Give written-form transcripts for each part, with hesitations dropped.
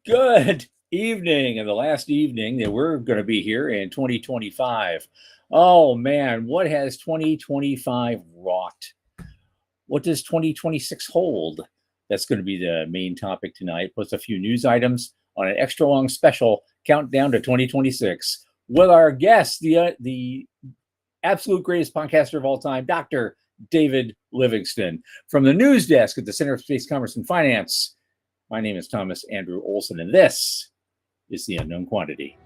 Good evening, and the last evening that we're going to be here in 2025. Oh man, what has 2025 wrought? What does 2026 hold? That's going to be the main topic tonight, plus a few news items on an extra long special countdown to 2026 with our guest, the absolute greatest podcaster of all time, Dr. David Livingston, from the news desk at the Center for Space Commerce and Finance. My name is Thomas Andrew Olson, and this is The Unknown Quantity.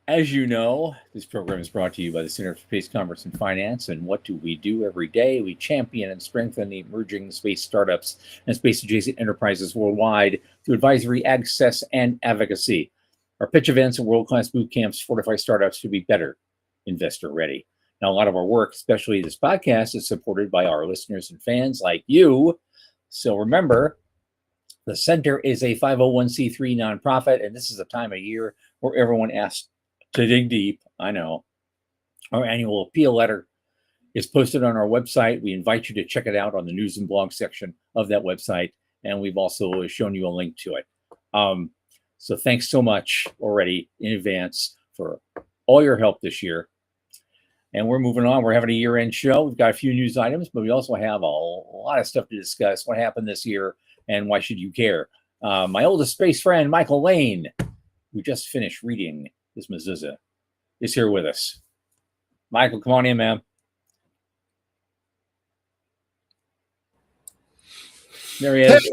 As you know, this program is brought to you by the Center for Space Commerce and Finance. And what do we do every day? We champion and strengthen the emerging space startups and space adjacent enterprises worldwide through advisory, access, and advocacy. Our pitch events and world-class boot camps fortify startups to be better investor ready. Now, a lot of our work, especially this podcast, is supported by our listeners and fans like you. So remember, the Center is a 501c3 nonprofit, and this is a time of year where everyone asks to dig deep. I know. Our annual appeal letter is posted on our website. We invite you to check it out on the news and blog section of that website. And we've also shown you a link to it. So thanks so much already in advance for all your help this year. And we're moving on. We're having a year-end show. We've got a few news items, but we also have a lot of stuff to discuss. What happened this year and why should you care? My oldest space friend, Michael Lane, who just finished reading this mezuzah, is here with us. Michael, come on in, man. There he is. Hey,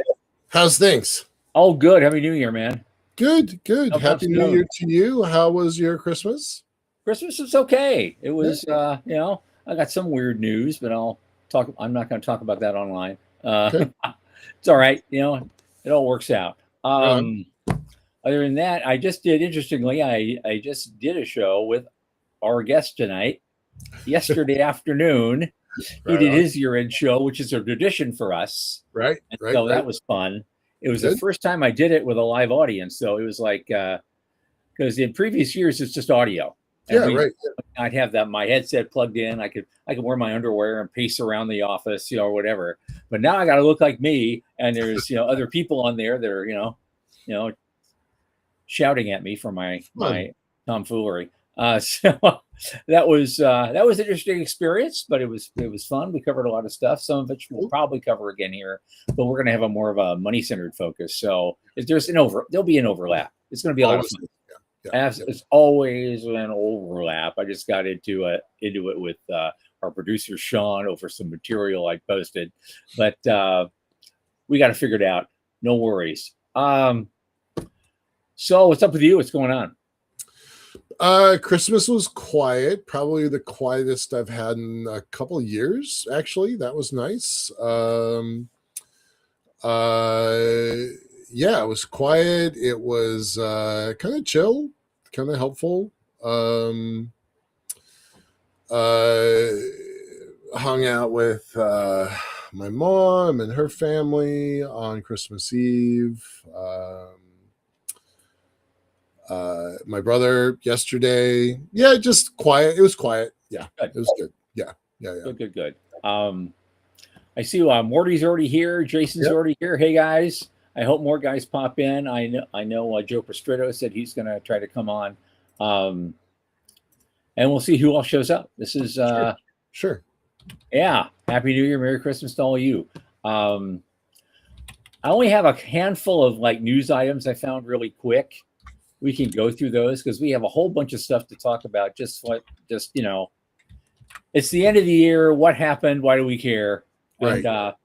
how's things? Oh, good. Happy New Year, man. Good. How Happy New Year to you. How was your Christmas? Christmas was okay. It was, I got some weird news, but I'm not going to talk about that online. Okay. It's all right. It all works out. Right. Other than that, I just did, interestingly, I just did a show with our guest tonight, yesterday afternoon. He did his year-end show, which is a tradition for us. Right. So that was fun. It was the first time I did it with a live audience. So it was like, because in previous years, it's just audio. And I'd have my headset plugged in. I could wear my underwear and pace around the office, or whatever. But now I got to look like me. And there's, other people on there that are, shouting at me for my tomfoolery. So that was an interesting experience, but it was fun. We covered a lot of stuff. Some of which we'll probably cover again here, but we're going to have a more of a money-centered focus. So there'll be an overlap. It's going to be a lot of fun. It's always an overlap. I just got into it with our producer Sean over some material I posted, but we got to figure it out. No worries. So what's up with you? What's going on? Christmas was quiet, probably the quietest I've had in a couple of years, actually. That was nice. It was quiet. It was kind of chill, kind of helpful. Hung out with my mom and her family on Christmas Eve. My brother yesterday. Yeah, just quiet. It was quiet. Yeah, good. It was good. Yeah. Good. I see Morty's already here. Jason's already here. Hey guys, I hope more guys pop in. I know Joe Prostretto said he's going to try to come on, and we'll see who all shows up. This is sure. Yeah. Happy New Year, Merry Christmas to all of you. I only have a handful of news items I found really quick. We can go through those because we have a whole bunch of stuff to talk about. It's the end of the year. What happened? Why do we care? Right. And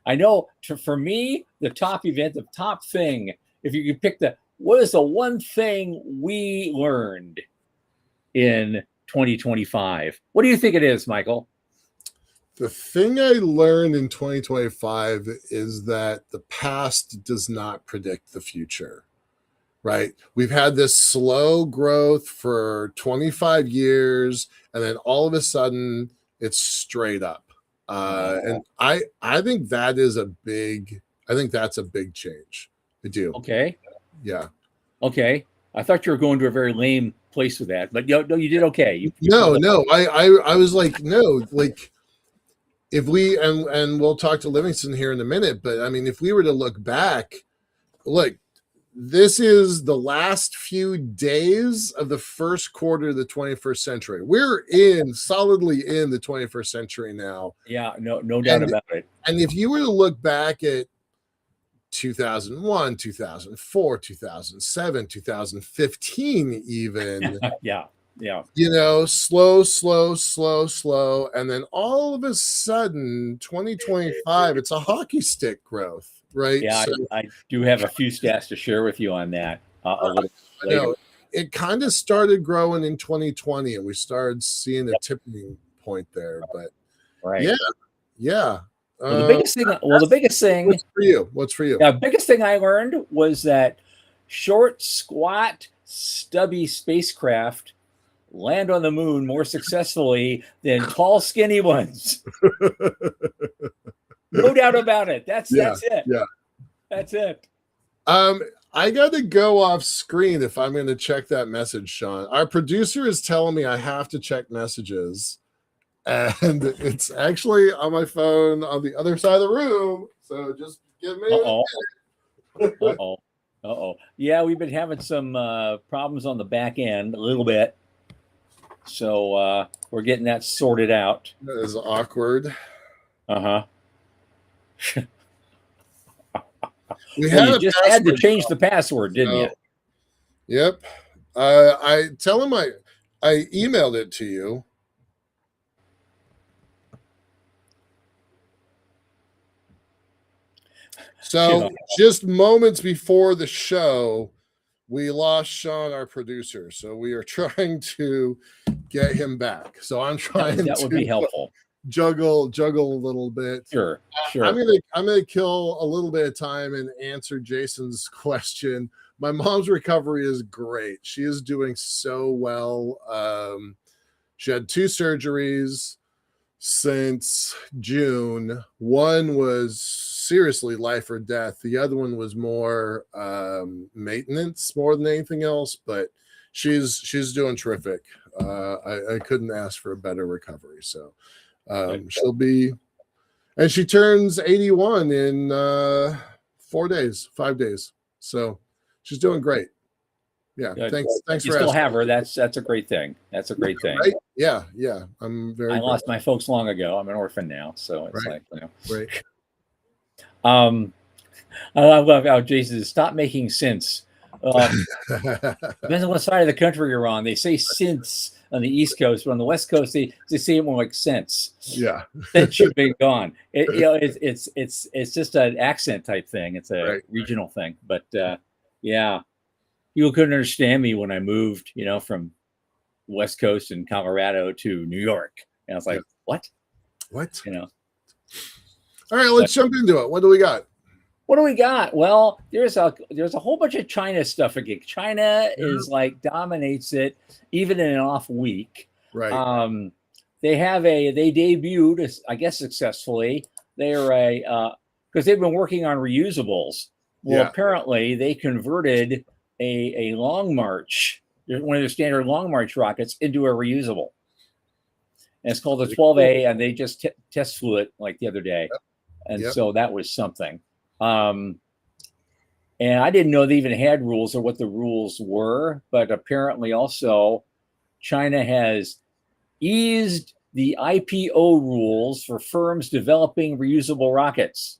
I know for me, the top event, the top thing, if you could pick the what is the one thing we learned in 2025? What do you think it is, Michael? The thing I learned in 2025 is that the past does not predict the future, right? We've had this slow growth for 25 years, and then all of a sudden it's straight up. And I think that is I think that's a big change. I do. Okay. Yeah. Okay. I thought you were going to a very lame place with that, but no, you did okay. You No. I was like, no, like if we and we'll talk to Livingston here in a minute, but I mean, if we were to look back, look, this is the last few days of the first quarter of the 21st century. We're solidly in the 21st century now. Yeah, no doubt about it. And if you were to look back at 2001, 2004, 2007, 2015, even, yeah. slow. And then all of a sudden, 2025, it's a hockey stick growth, right? Yeah, so, I do have a few stats to share with you on that a little later. It kind of started growing in 2020, and we started seeing a tipping point there. But right. Yeah. Well, the biggest thing. What's for you? The biggest thing I learned was that short, squat, stubby spacecraft land on the moon more successfully than tall, skinny ones. No doubt about it. That's it. Yeah. That's it. I got to go off screen if I'm going to check that message, Sean. Our producer is telling me I have to check messages, and it's actually on my phone on the other side of the room. So just give me a minute. Yeah, we've been having some problems on the back end a little bit. So we're getting that sorted out. That is awkward. Uh-huh. You just had to change the password, didn't you? Yep. I tell him I emailed it to you. So just moments before the show, we lost Sean, our producer. So we are trying to get him back. So I'm trying that would be helpful. Juggle a little bit. Sure. I'm gonna kill a little bit of time and answer Jason's question. My mom's recovery is great. She is doing so well. She had 2 surgeries since June. One was seriously life or death. The other one was more maintenance more than anything else, but she's doing terrific. I couldn't ask for a better recovery. So she'll be, and she turns 81 in 5 days. So she's doing great. Yeah. Good. Thanks you for still asking. have her. That's a great thing. That's a great thing. Right? Yeah. I lost my folks long ago. I'm an orphan now. So it's right. I love how Jason says, stop making sense. Depends on what side of the country you're on. They say since on the East Coast, but on the West Coast, they say it more like sense. Yeah. Since you've been gone. It's just an accent type thing. It's a regional thing. But yeah, people couldn't understand me when I moved, from West Coast in Colorado to New York. And I was like, what? All right, let's jump into it. What do we got? Well, there's a whole bunch of China stuff again. China is dominates it, even in an off week. Right. They debuted, I guess, successfully. They're because they've been working on reusables. Well, apparently they converted a Long March, one of their standard Long March rockets, into a reusable. And it's called the 12A, and they just test flew it like the other day. And so that was something. And I didn't know they even had rules or what the rules were, but apparently also China has eased the IPO rules for firms developing reusable rockets,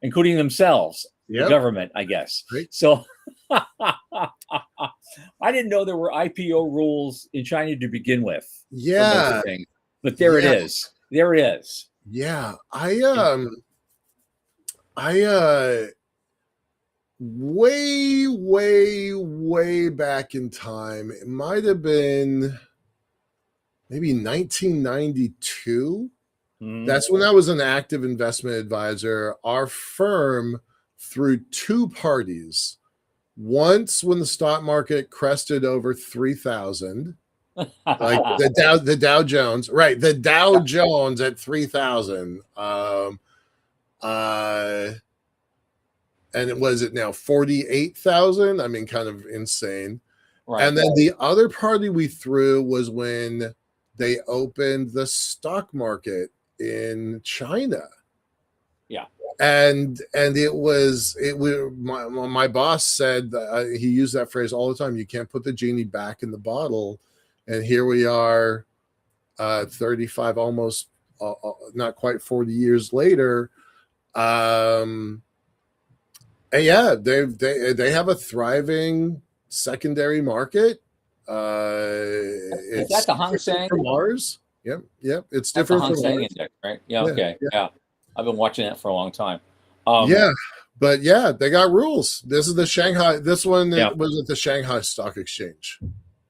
including themselves, the government, I guess. Right. So I didn't know there were IPO rules in China to begin with. Yeah. But there it is. There it is. Yeah. way, way, way back in time. It might have been maybe 1992. That's when I was an active investment advisor. Our firm, through two parties, once when the stock market crested over 3,000, like the Dow Jones, right? The Dow Jones at 3,000. And was it now 48,000? I mean, kind of insane. Right. And then the other party we threw was when they opened the stock market in China. Yeah. And it was my boss said he used that phrase all the time. You can't put the genie back in the bottle. And here we are, 35, almost not quite 40 years later. And yeah, they have a thriving secondary market. Is It's that the Hang Seng? from ours. Yep. It's That's the different Hang from Seng ours. index, right? Yeah. Okay. Yeah. I've been watching that for a long time. Yeah, but yeah, they got rules. This is the Shanghai. This one Yeah. was at the Shanghai Stock Exchange.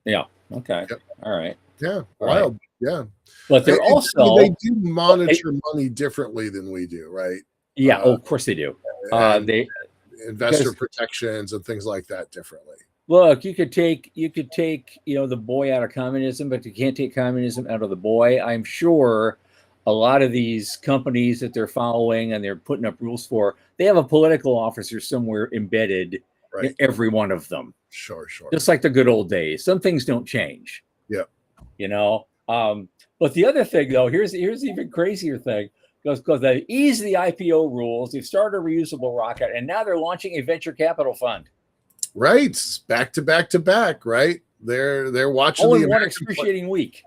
Yeah. Okay. Yep. All right. Yeah, All wild. right. Yeah, But they're also they do monitor money differently than we do, right? yeah. Of course they do. And They investor because protections and things like that differently. look, you could take the boy out of communism, but you can't take communism out of the boy. I'm sure a lot of these companies that they're following and they're putting up rules for, they have a political officer somewhere embedded in Right. every one of them. Sure. Just like the good old days. Some things don't change. Yeah. But the other thing though, here's the even crazier thing. Because they eased the IPO rules, they've started a reusable rocket, and now they're launching a venture capital fund. Right. Back to back, right? They're watching All the in one American excruciating week.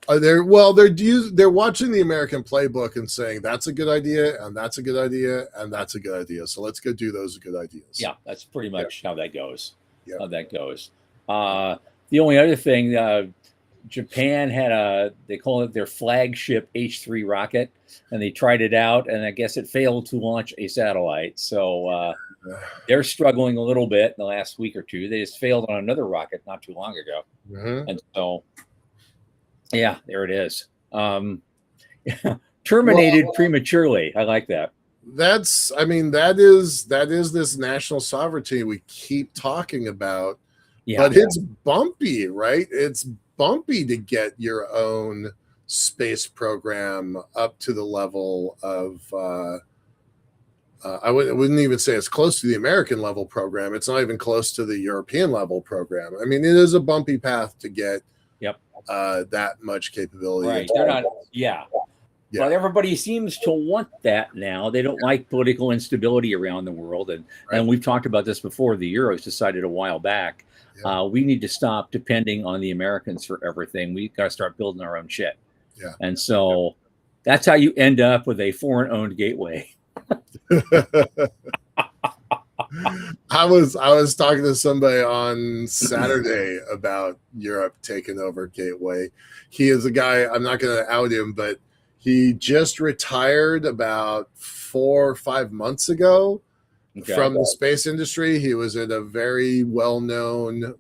they're watching the American playbook and saying that's a good idea, and that's a good idea, and that's a good idea. So let's go do those good ideas. Yeah, that's pretty much how that goes. Yep. How that goes. The only other thing, Japan had they call it their flagship H3 rocket, and they tried it out, and I guess it failed to launch a satellite. So they're struggling a little bit in the last week or two. They just failed on another rocket not too long ago. Mm-hmm. And so, yeah, there it is. Terminated prematurely. I like that. That is this national sovereignty we keep talking about. Yeah. But it's bumpy, right? It's bumpy to get your own space program up to the level of I wouldn't even say it's close to the American level program. It's not even close to the European level program. I mean, it is a bumpy path to get that much capability. Right. They're not, But everybody seems to want that now. They don't like political instability around the world. And we've talked about this before. The Euros decided a while back. We need to stop depending on the Americans for everything. We've got to start building our own shit. Yeah. And so that's how you end up with a foreign-owned gateway. I was talking to somebody on Saturday about Europe taking over Gateway. He is a guy, I'm not going to out him, but he just retired about 4 or 5 months ago from the space industry. He was at a very well-known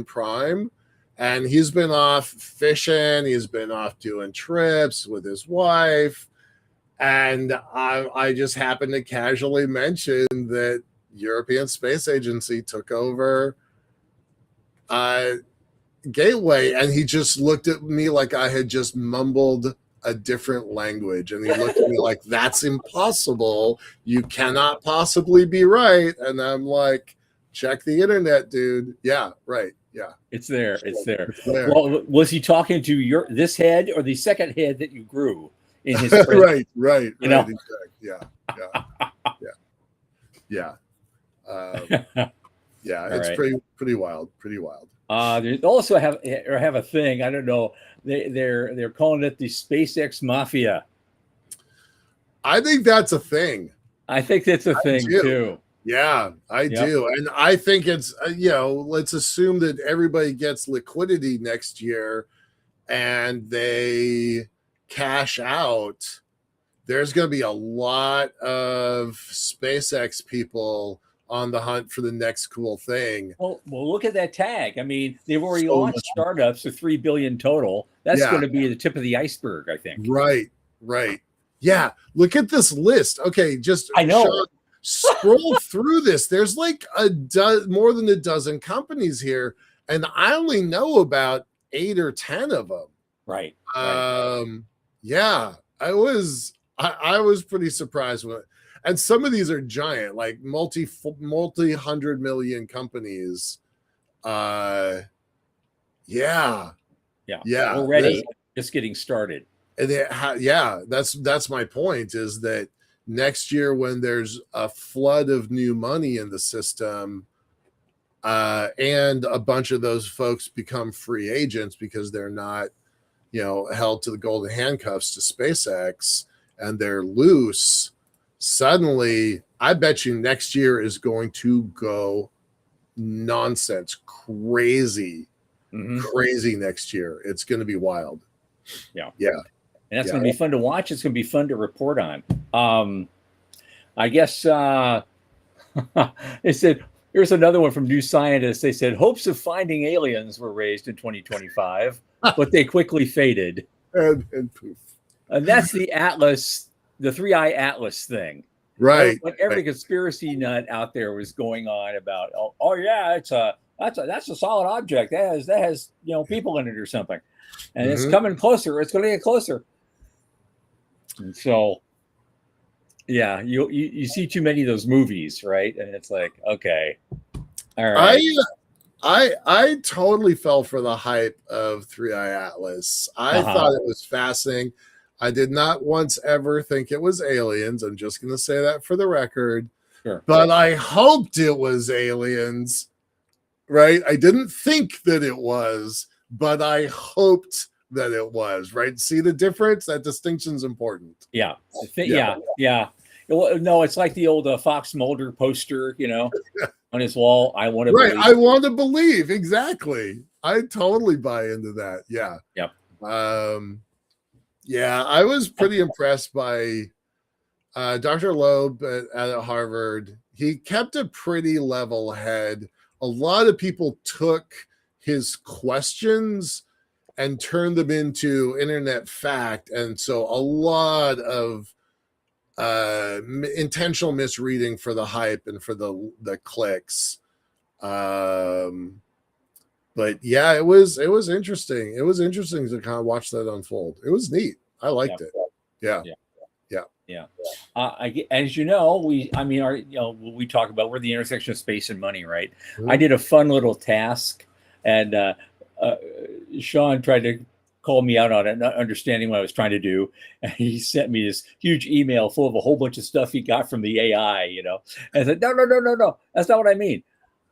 prime, and he's been off fishing. He's been off doing trips with his wife. And I just happened to casually mention that European Space Agency took over Gateway, and he just looked at me like I had just mumbled a different language, and he looked at me like, that's impossible. You cannot possibly be right. And I'm like, check the internet, dude. Yeah, right. Yeah, it's there. Well, was he talking to this head or the second head that you grew in his right. Exactly. Yeah. It's pretty wild. They also have a thing. I don't know. They're calling it the SpaceX Mafia. I think that's a thing. I think that's a thing too. Yeah, I do. And I think it's, let's assume that everybody gets liquidity next year and they cash out. There's going to be a lot of SpaceX people on the hunt for the next cool thing. Well, look at that tag. I mean, they've already So launched startups of 3 billion total. That's Yeah. going to be the tip of the iceberg, I think. Right. Yeah. Look at this list. Okay, just I know. Sean, scroll through this. There's like more than a dozen companies here, and I only know about 8 or 10 of them. Right. Yeah, I was pretty surprised with it. And some of these are giant, like multi 100 million companies. Yeah. Already just getting started. And that's my point, is that next year, when there's a flood of new money in the system, and a bunch of those folks become free agents because they're not, held to the golden handcuffs to SpaceX, and they're loose, suddenly I bet you next year is going to go nonsense, crazy next year. It's going to be wild. Yeah. And that's going to be fun to watch. It's going to be fun to report on. I guess they said, here's another one from New Scientist. They said hopes of finding aliens were raised in 2025, but they quickly faded. And poof. And that's the Atlas, the 3i Atlas thing. Right. But every conspiracy nut out there was going on about, oh yeah, that's a solid object. That has people in it or something. And it's coming closer. It's going to get closer. And so, yeah, you see too many of those movies, right? And it's like, okay, all right. I totally fell for the hype of 3i Atlas. I thought it was fascinating. I did not once ever think it was aliens. I'm just going to say that for the record. Sure. But I hoped it was aliens, right? I didn't think that it was, but I hoped that it was, right? See the difference? That distinction's important. Yeah. Well, no, it's like the old Fox Mulder poster, on his wall. I want to believe. I want to believe. Exactly. I totally buy into that. Yeah. Yep. I was pretty impressed by Dr. Loeb at Harvard. He kept a pretty level head. A lot of people took his questions and turned them into internet fact. And so a lot of intentional misreading for the hype and for the clicks. But yeah, it was interesting. It was interesting to kind of watch that unfold. It was neat. I liked it. Yeah. As you know, we talk about, we're the intersection of space and money, right? I did a fun little task, and Sean tried to call me out on it, not understanding what I was trying to do. And he sent me this huge email full of a whole bunch of stuff he got from the AI, And I said, no, that's not what I mean.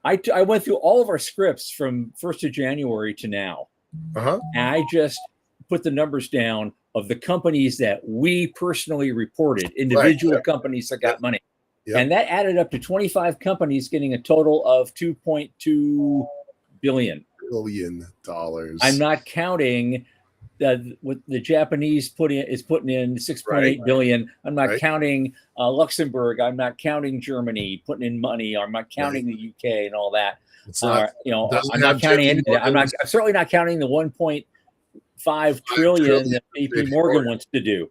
I went through all of our scripts from 1st of January to now. And I just put the numbers down of the companies that we personally reported, individual companies that got money. And that added up to 25 companies getting a total of $2.2 billion. I'm not counting what the Japanese putting in 6.8 billion. I'm not counting Luxembourg. I'm not counting Germany putting in money. I'm not counting the UK and all that. I'm not counting any of that. I'm certainly not counting the 1.5 trillion that JP Morgan wants to do.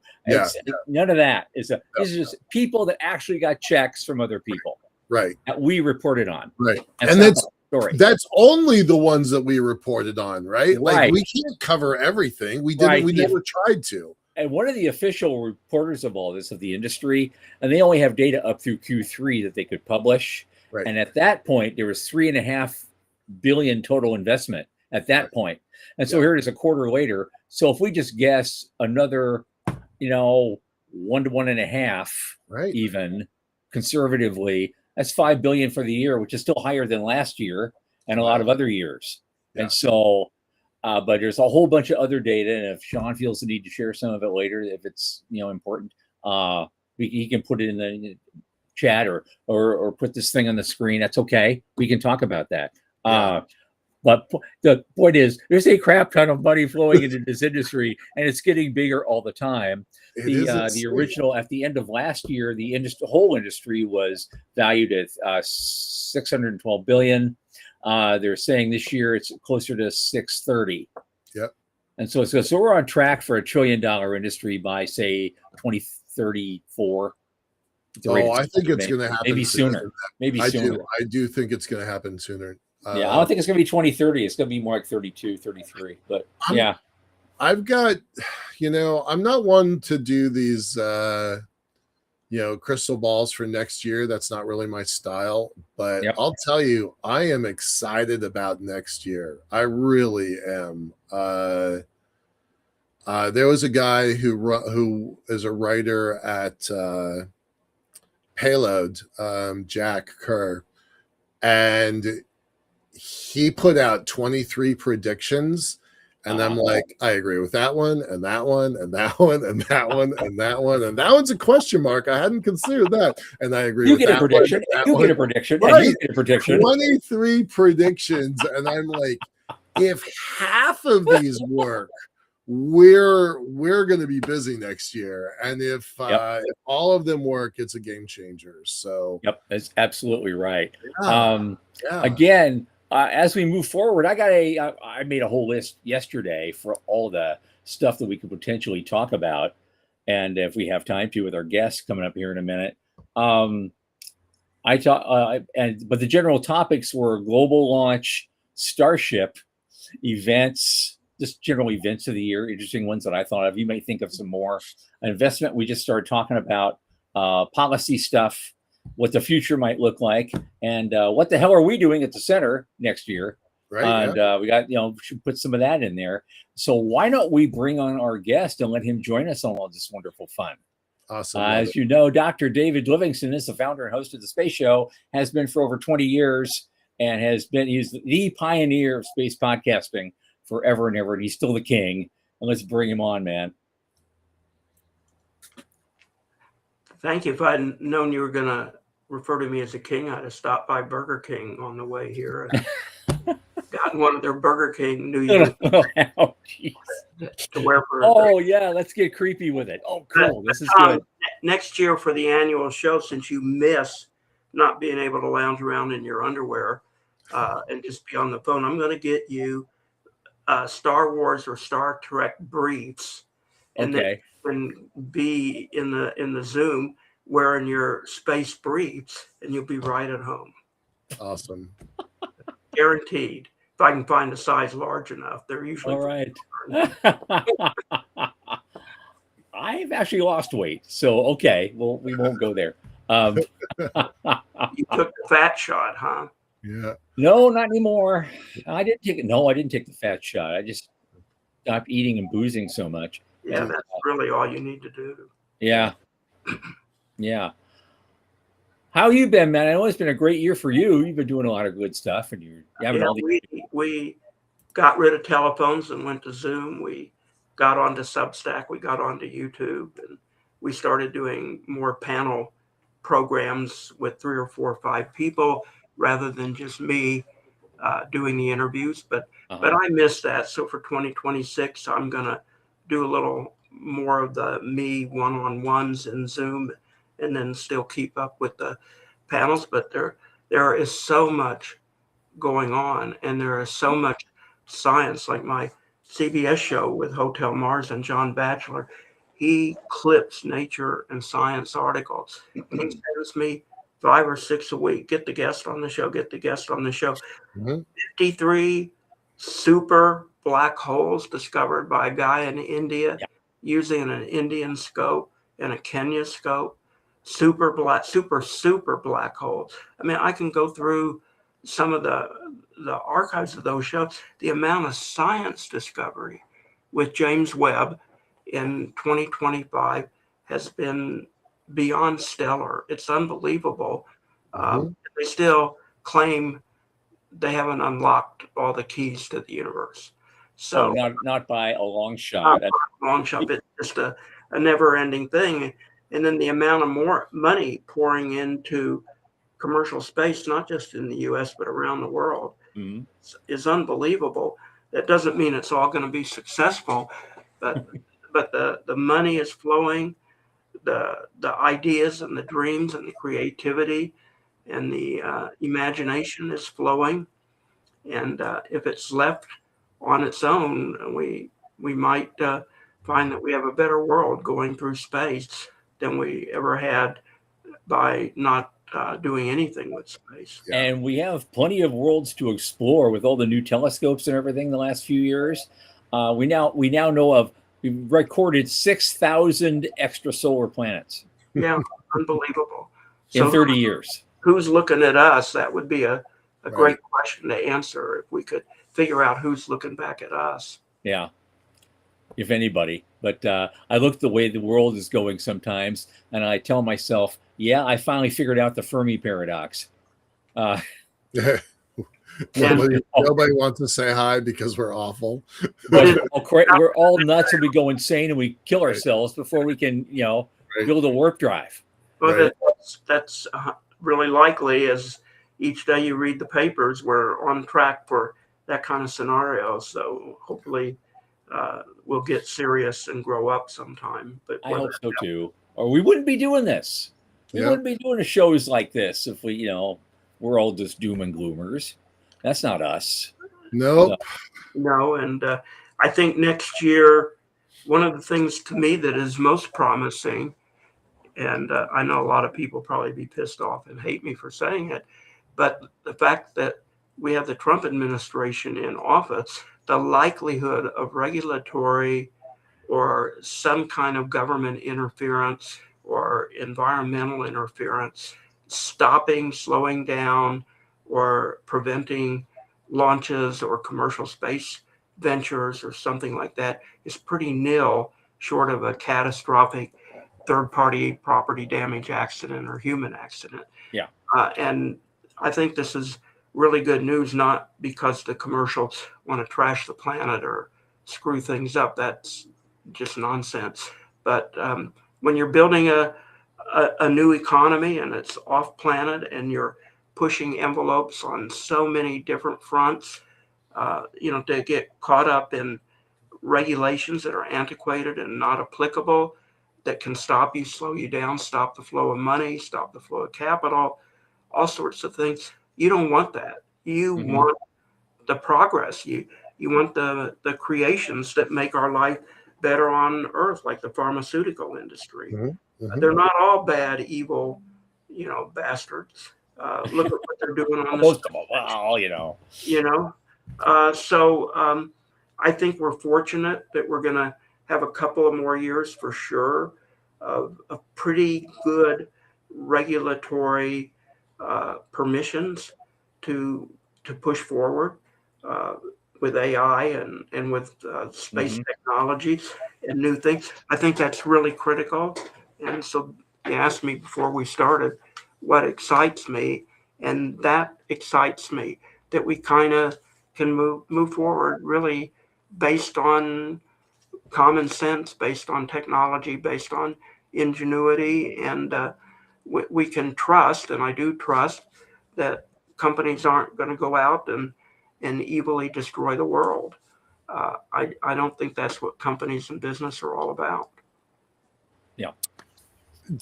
None of that. These are just people that actually got checks from other people. Right. That we reported on. Right. That's only the ones that we reported on, right? Like we can't cover everything. We didn't. We never tried to. And one of the official reporters of all this, of the industry, and they only have data up through Q3 that they could publish. Right. And at that point, there was $3.5 billion total investment at that point. And so here it is a quarter later. So if we just guess another, 1 to 1.5, even conservatively, that's $5 billion for the year, which is still higher than last year and a lot of other years. And so, but there's a whole bunch of other data. And if Sean feels the need to share some of it later, if it's important, he can put it in the chat or put this thing on the screen. That's okay. We can talk about that. But the point is, there's a crap ton of money flowing into this industry, and it's getting bigger all the time. It The is uh, the insane. original at the end of last year, the whole industry was valued at 612 billion. They're saying this year it's closer to 630. Yep. And so we're on track for $1 trillion industry by say 2034. Oh, I think it's going to happen Maybe sooner than sooner. that. Maybe I sooner. do. I do think it's going to happen sooner. Yeah, I don't think it's going to be 2030. It's going to be more like 32, 33. But yeah. I've got, I'm not one to do these, crystal balls for next year. That's not really my style. But Yep. I'll tell you, I am excited about next year. I really am. There was a guy who is a writer at Payload, Jack Kerr, and he put out 23 predictions. And I'm like, I agree with that one, and that one, and that one, and that one, and that one, and that one's a question mark. I hadn't considered that, and I agree with that one. You get a prediction. Right. And you get a prediction. 23 predictions, and I'm like, if half of these work, we're going to be busy next year, and if all of them work, it's a game changer. So that's absolutely right. Yeah. Again, as we move forward, I made a whole list yesterday for all the stuff that we could potentially talk about, and if we have time to, with our guests coming up here in a minute. But the general topics were global launch, Starship, events, just general events of the year, interesting ones that I thought of. You may think of some more. Investment, we just started talking about policy stuff, what the future might look like, and what the hell are we doing at the center next year? Right. And we got, should put some of that in there. So why don't we bring on our guest and let him join us on all this wonderful fun? Awesome. As you know, Dr. David Livingston is the founder and host of the Space Show, has been for over 20 years, and he's the pioneer of space podcasting forever and ever, and he's still the king. And let's bring him on, man. Thank you. If I'd known you were going to refer to me as a king, I'd have stopped by Burger King on the way here and gotten one of their Burger King New Year's to wear for yeah, let's get creepy with it. Oh, cool. This is good. Next year for the annual show, since you miss not being able to lounge around in your underwear and just be on the phone, I'm going to get you Star Wars or Star Trek briefs, and then you can be in the Zoom wearing your space briefs, and you'll be right at home. Awesome. Guaranteed. If I can find a size large enough, they're usually all right. I've actually lost weight, so okay. Well, we won't go there. You took the fat shot, huh? Yeah. No, not anymore. I didn't take it. No, I didn't take the fat shot. I just stopped eating and boozing so much. Yeah, that's really all you need to do. Yeah. Yeah. How you been, man? I know it's been a great year for you. You've been doing a lot of good stuff, and you're having all these. We got rid of telephones and went to Zoom. We got onto Substack. We got onto YouTube, and we started doing more panel programs with 3 or 4 or 5 people rather than just me doing the interviews. But I missed that. So for 2026, I'm gonna do a little more of the me one-on-ones in Zoom, and then still keep up with the panels. But there is so much going on, and there is so much science. Like my CBS show with Hotel Mars and John Batchelor, he clips Nature and Science articles. He sends me 5 or 6 a week. Get the guest on the show. Get the guest on the show. 53 super black holes discovered by a guy in India using an Indian scope and a Kenya scope. Super black holes. I mean, I can go through some of the archives of those shows. The amount of science discovery with James Webb in 2025 has been beyond stellar. It's unbelievable. They still claim they haven't unlocked all the keys to the universe. So not by a long shot. Not by a long shot. It's just a never-ending thing. And then the amount of more money pouring into commercial space, not just in the U.S., but around the world. Mhm. is unbelievable. That doesn't mean it's all going to be successful, but the money is flowing, the ideas and the dreams and the creativity and the imagination is flowing. And if it's left on its own, we might find that we have a better world going through space than we ever had by not doing anything with space. Yeah. And we have plenty of worlds to explore with all the new telescopes and everything the last few years. We now know of, we've recorded 6,000 extra solar planets Yeah, unbelievable. in So 30 years. who's looking at us? That would be a Right. great question to answer if we could figure out who's looking back at us. Yeah, if anybody. But I look at the way the world is going sometimes, and I tell myself, yeah, I finally figured out the Fermi paradox. Uh, Nobody wants to say hi because we're awful. but we're all nuts and we go insane and we kill ourselves before we can, Right. build a warp drive. Well, Right. that's really likely. As each day you read the papers, we're on track for that kind of scenario. So hopefully we'll get serious and grow up sometime. But I hope so too. Or we wouldn't be doing this. We Yeah. wouldn't be doing shows like this if we're all just doom and gloomers. That's not us. Nope. No, and I think next year, one of the things to me that is most promising, and I know a lot of people probably be pissed off and hate me for saying it, but the fact that we have the Trump administration in office, the likelihood of regulatory or some kind of government interference or environmental interference stopping, slowing down, or preventing launches or commercial space ventures or something like that is pretty nil, short of a catastrophic third-party property damage accident or human accident. Yeah. And I think this is really good news, not because the commercials want to trash the planet or screw things up. That's just nonsense. But when you're building a new economy and it's off planet and you're pushing envelopes on so many different fronts, to get caught up in regulations that are antiquated and not applicable, that can stop you, slow you down, stop the flow of money, stop the flow of capital, all sorts of things. You don't want that. You want the progress. You want the creations that make our life better on Earth, like the pharmaceutical industry. They're not all bad, evil, bastards. Look at what they're doing on Most this. of them, So I think we're fortunate that we're going to have a couple of more years for sure of pretty good regulatory permissions to push forward with AI and with space technologies and new things. I think that's really critical. And so you asked me before we started what excites me, and that excites me that we kind of can move forward really based on common sense, based on technology, based on ingenuity, and we can trust, and I do trust, that companies aren't going to go out and evilly destroy the world. I don't think that's what companies and business are all about. Yeah.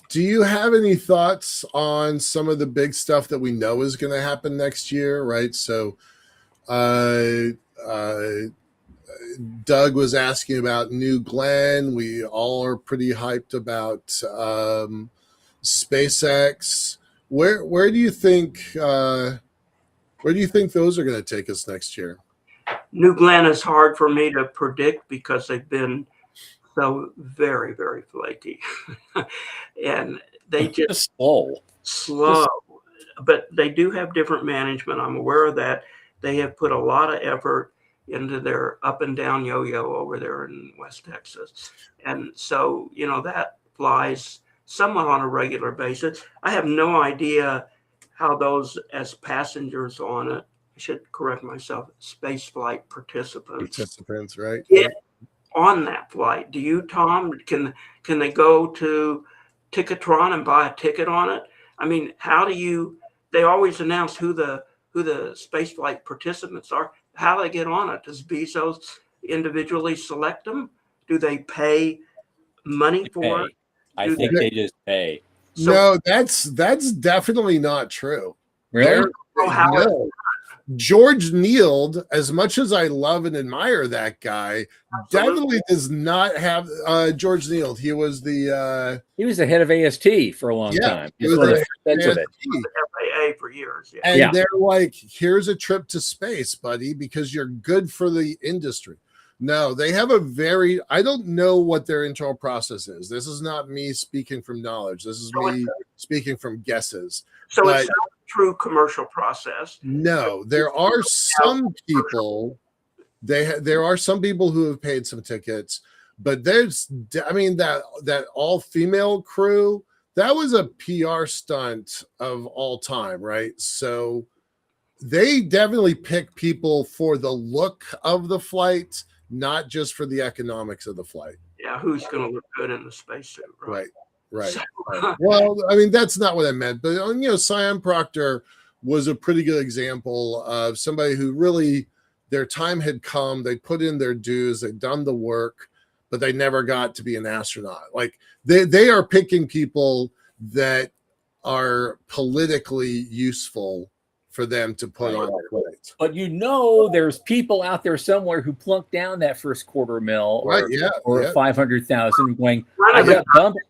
Do you have any thoughts on some of the big stuff that we know is going to happen next year? Right. So, Doug was asking about New Glenn. We all are pretty hyped about SpaceX. Where do you think those are going to take us next year? New Glenn is hard for me to predict because they've been so very, very flaky, and they just slow. But they do have different management. I'm aware of that. They have put a lot of effort into their up and down yo-yo over there in West Texas. And so, that flies somewhat on a regular basis. I have no idea how those as passengers on it, I should correct myself, space flight participants, Right? get on that flight. Do you, Tom? Can they go to Ticketron and buy a ticket on it? I mean, how do you? They always announce who the who the spaceflight participants are, how they get on it. Does Bezos individually select them? Do they pay money for it? I think they just pay. So, no, that's definitely not true. Really? No. George Neal, as much as I love and admire that guy, definitely does not have George Neal. He was the head of AST for a long time. He was one of the heads of it. FAA for years. Yeah. And they're like, here's a trip to space, buddy, because you're good for the industry. No, they have I don't know what their internal process is. This is not me speaking from knowledge. This is me speaking from guesses. So it's not a true commercial process. No, there are some people. There are some people who have paid some tickets, but that all female crew, that was a PR stunt of all time, right? So they definitely pick people for the look of the flight, not just for the economics of the flight. Yeah, who's going to look good in the spacesuit, right? Right. Well, I mean, that's not what I meant, but Sian Proctor was a pretty good example of somebody who really, their time had come, they put in their dues, they'd done the work, but they never got to be an astronaut. Like they are picking people that are politically useful for them to put on a plate. But there's people out there somewhere who plunked down that first $250,000 or 500,000 going,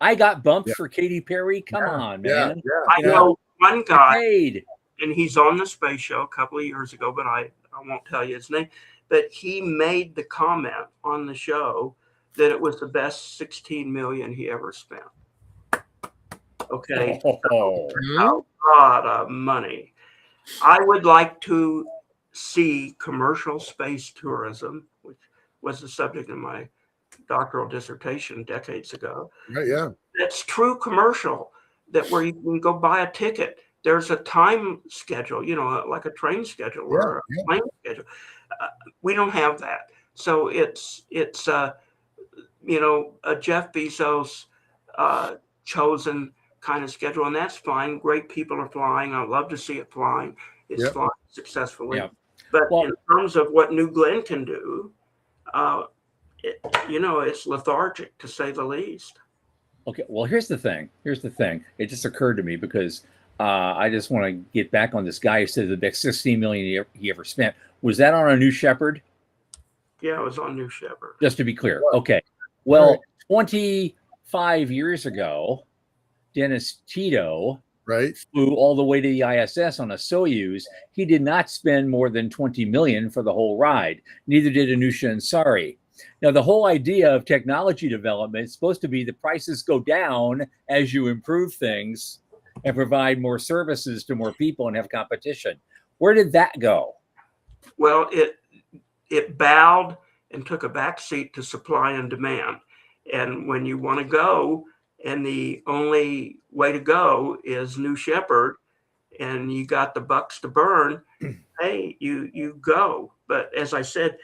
I got bumped for Katy Perry. Come on, man. I know one guy, and he's on the space show a couple of years ago, but I won't tell you his name, but he made the comment on the show that it was the best $16 million he ever spent. Okay. A lot of money. I would like to see commercial space tourism, which was the subject of my doctoral dissertation decades ago. Right, yeah. That's true commercial, that where you can go buy a ticket. There's a time schedule, like a train schedule or a plane schedule. We don't have that. So it's a Jeff Bezos chosen kind of schedule, and that's fine. Great people are flying. I love to see it flying. It's flying successfully. But in terms of what New Glenn can do, it's lethargic to say the least. Okay, well, here's the thing. It just occurred to me because I just want to get back on this guy who said the best $16 million he ever spent. Was that on a New Shepard? Yeah, it was on New Shepard. Just to be clear. Okay. Well, 25 years ago, Dennis Tito flew all the way to the ISS on a Soyuz. He did not spend more than $20 million for the whole ride. Neither did Anusha Ansari. Now, the whole idea of technology development is supposed to be the prices go down as you improve things and provide more services to more people and have competition. Where did that go? Well, it bowed and took a back seat to supply and demand. And when you want to go, and the only way to go is New Shepard, and you got the bucks to burn, hey, you go. But as I said,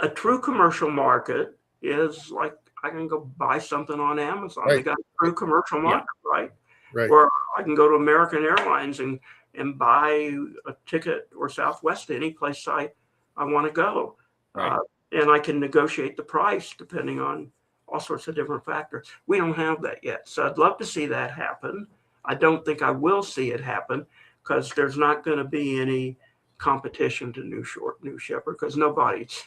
a true commercial market is like I can go buy something on Amazon. They got a true commercial market, right? Or I can go to American Airlines and buy a ticket, or Southwest, any place I want to go. And I can negotiate the price depending on all sorts of different factors. We don't have that yet. So I'd love to see that happen. I don't think I will see it happen because there's not going to be any competition to New Shepard, because nobody's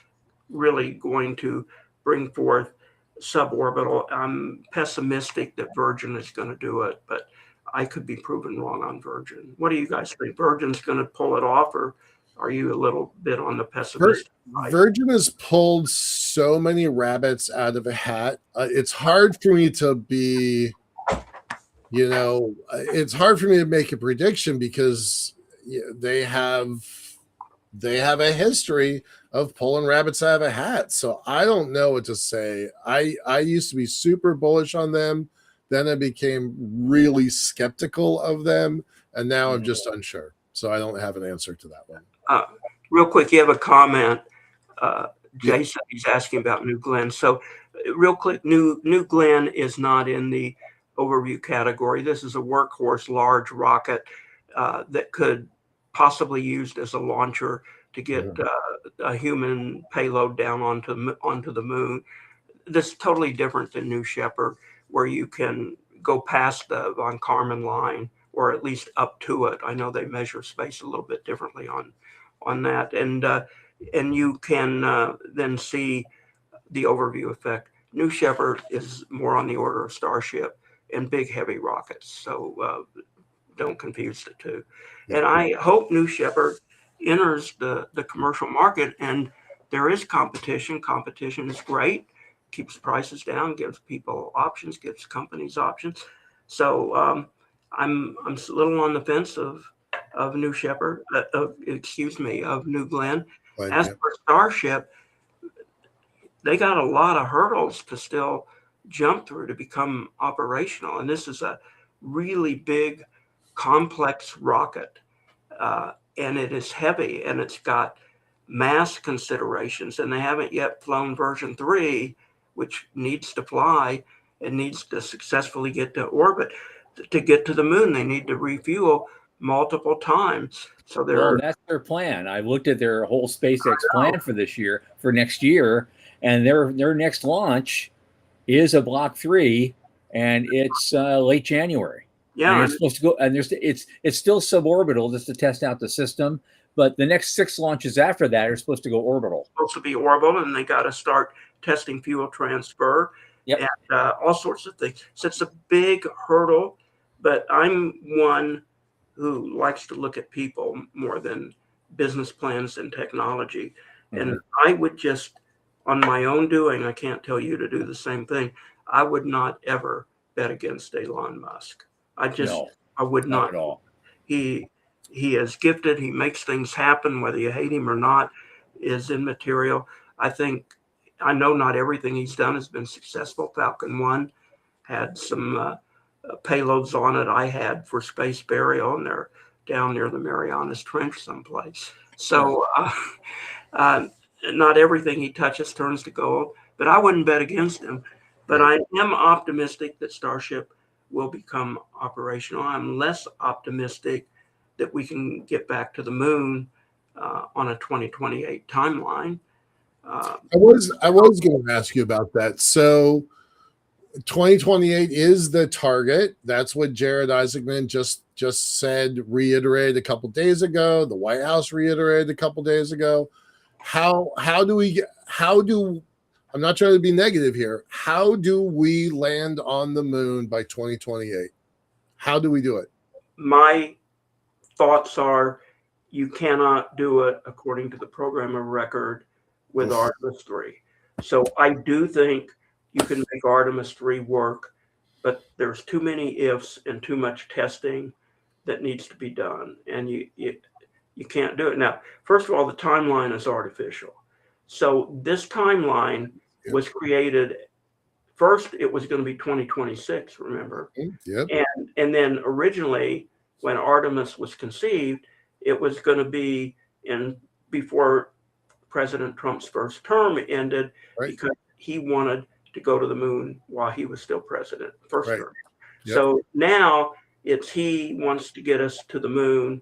really going to bring forth suborbital. I'm pessimistic that Virgin is going to do it, but I could be proven wrong on Virgin. What do you guys think? Virgin's going to pull it off, or are you a little bit on the pessimistic side? Virgin has pulled so many rabbits out of a hat. It's hard for me to be, it's hard for me to make a prediction because they have a history of pulling rabbits out of a hat. So I don't know what to say. I used to be super bullish on them. Then I became really skeptical of them. And now I'm just unsure. So I don't have an answer to that one. Real quick, you have a comment. Jason, he's asking about New Glenn. So real quick, New Glenn is not in the overview category. This is a workhorse large rocket that could possibly used as a launcher to get a human payload down onto the moon. This is totally different than New Shepard, where you can go past the von Karman line, or at least up to it. I know they measure space a little bit differently on that, and you can then see the overview effect. New Shepard is more on the order of Starship and big heavy rockets, so don't confuse the two. Yeah. And I hope New Shepard enters the commercial market, and there is competition. Competition is great, keeps prices down, gives people options, gives companies options. So I'm a little on the fence of New Shepard, of New Glenn. But, As for Starship, they got a lot of hurdles to still jump through to become operational. And this is a really big, complex rocket. And it is heavy, and it's got mass considerations. And they haven't yet flown version 3, which needs to fly and needs to successfully get to orbit. To get to the moon, they need to refuel multiple times. So Well, that's their plan. I looked at their whole SpaceX plan for this year, for next year, and their next launch is a Block 3, and it's late January. Yeah, and it's supposed to go, and it's still suborbital just to test out the system. But the next 6 launches after that are supposed to go orbital. Supposed to be orbital, and they got to start testing fuel transfer and all sorts of things. So it's a big hurdle, but I'm one who likes to look at people more than business plans and technology. And I would just, on my own doing, I can't tell you to do the same thing. I would not ever bet against Elon Musk. I would not at all. He is gifted. He makes things happen, whether you hate him or not, is immaterial. I know not everything he's done has been successful. Falcon 1 had some payloads on it I had for space burial, and they're down near the Marianas Trench someplace. So not everything he touches turns to gold, but I wouldn't bet against him. But I am optimistic that Starship will become operational. I'm less optimistic that we can get back to the moon on a 2028 timeline. I was going to ask you about that. So 2028 is the target. That's what Jared Isaacman just said, reiterated a couple days ago. The White House reiterated a couple days ago. How do I'm not trying to be negative here. How do we land on the moon by 2028? How do we do it? My thoughts are you cannot do it according to the program of record with Artemis 3. So I do think you can make Artemis 3 work, but there's too many ifs and too much testing that needs to be done. And you can't do it. Now, first of all, the timeline is artificial. So this timeline was created, first it was going to be 2026, remember? Yep. And then originally, when Artemis was conceived, it was going to be before President Trump's first term ended, because he wanted to go to the moon while he was still president, first term. Yep. So now he wants to get us to the moon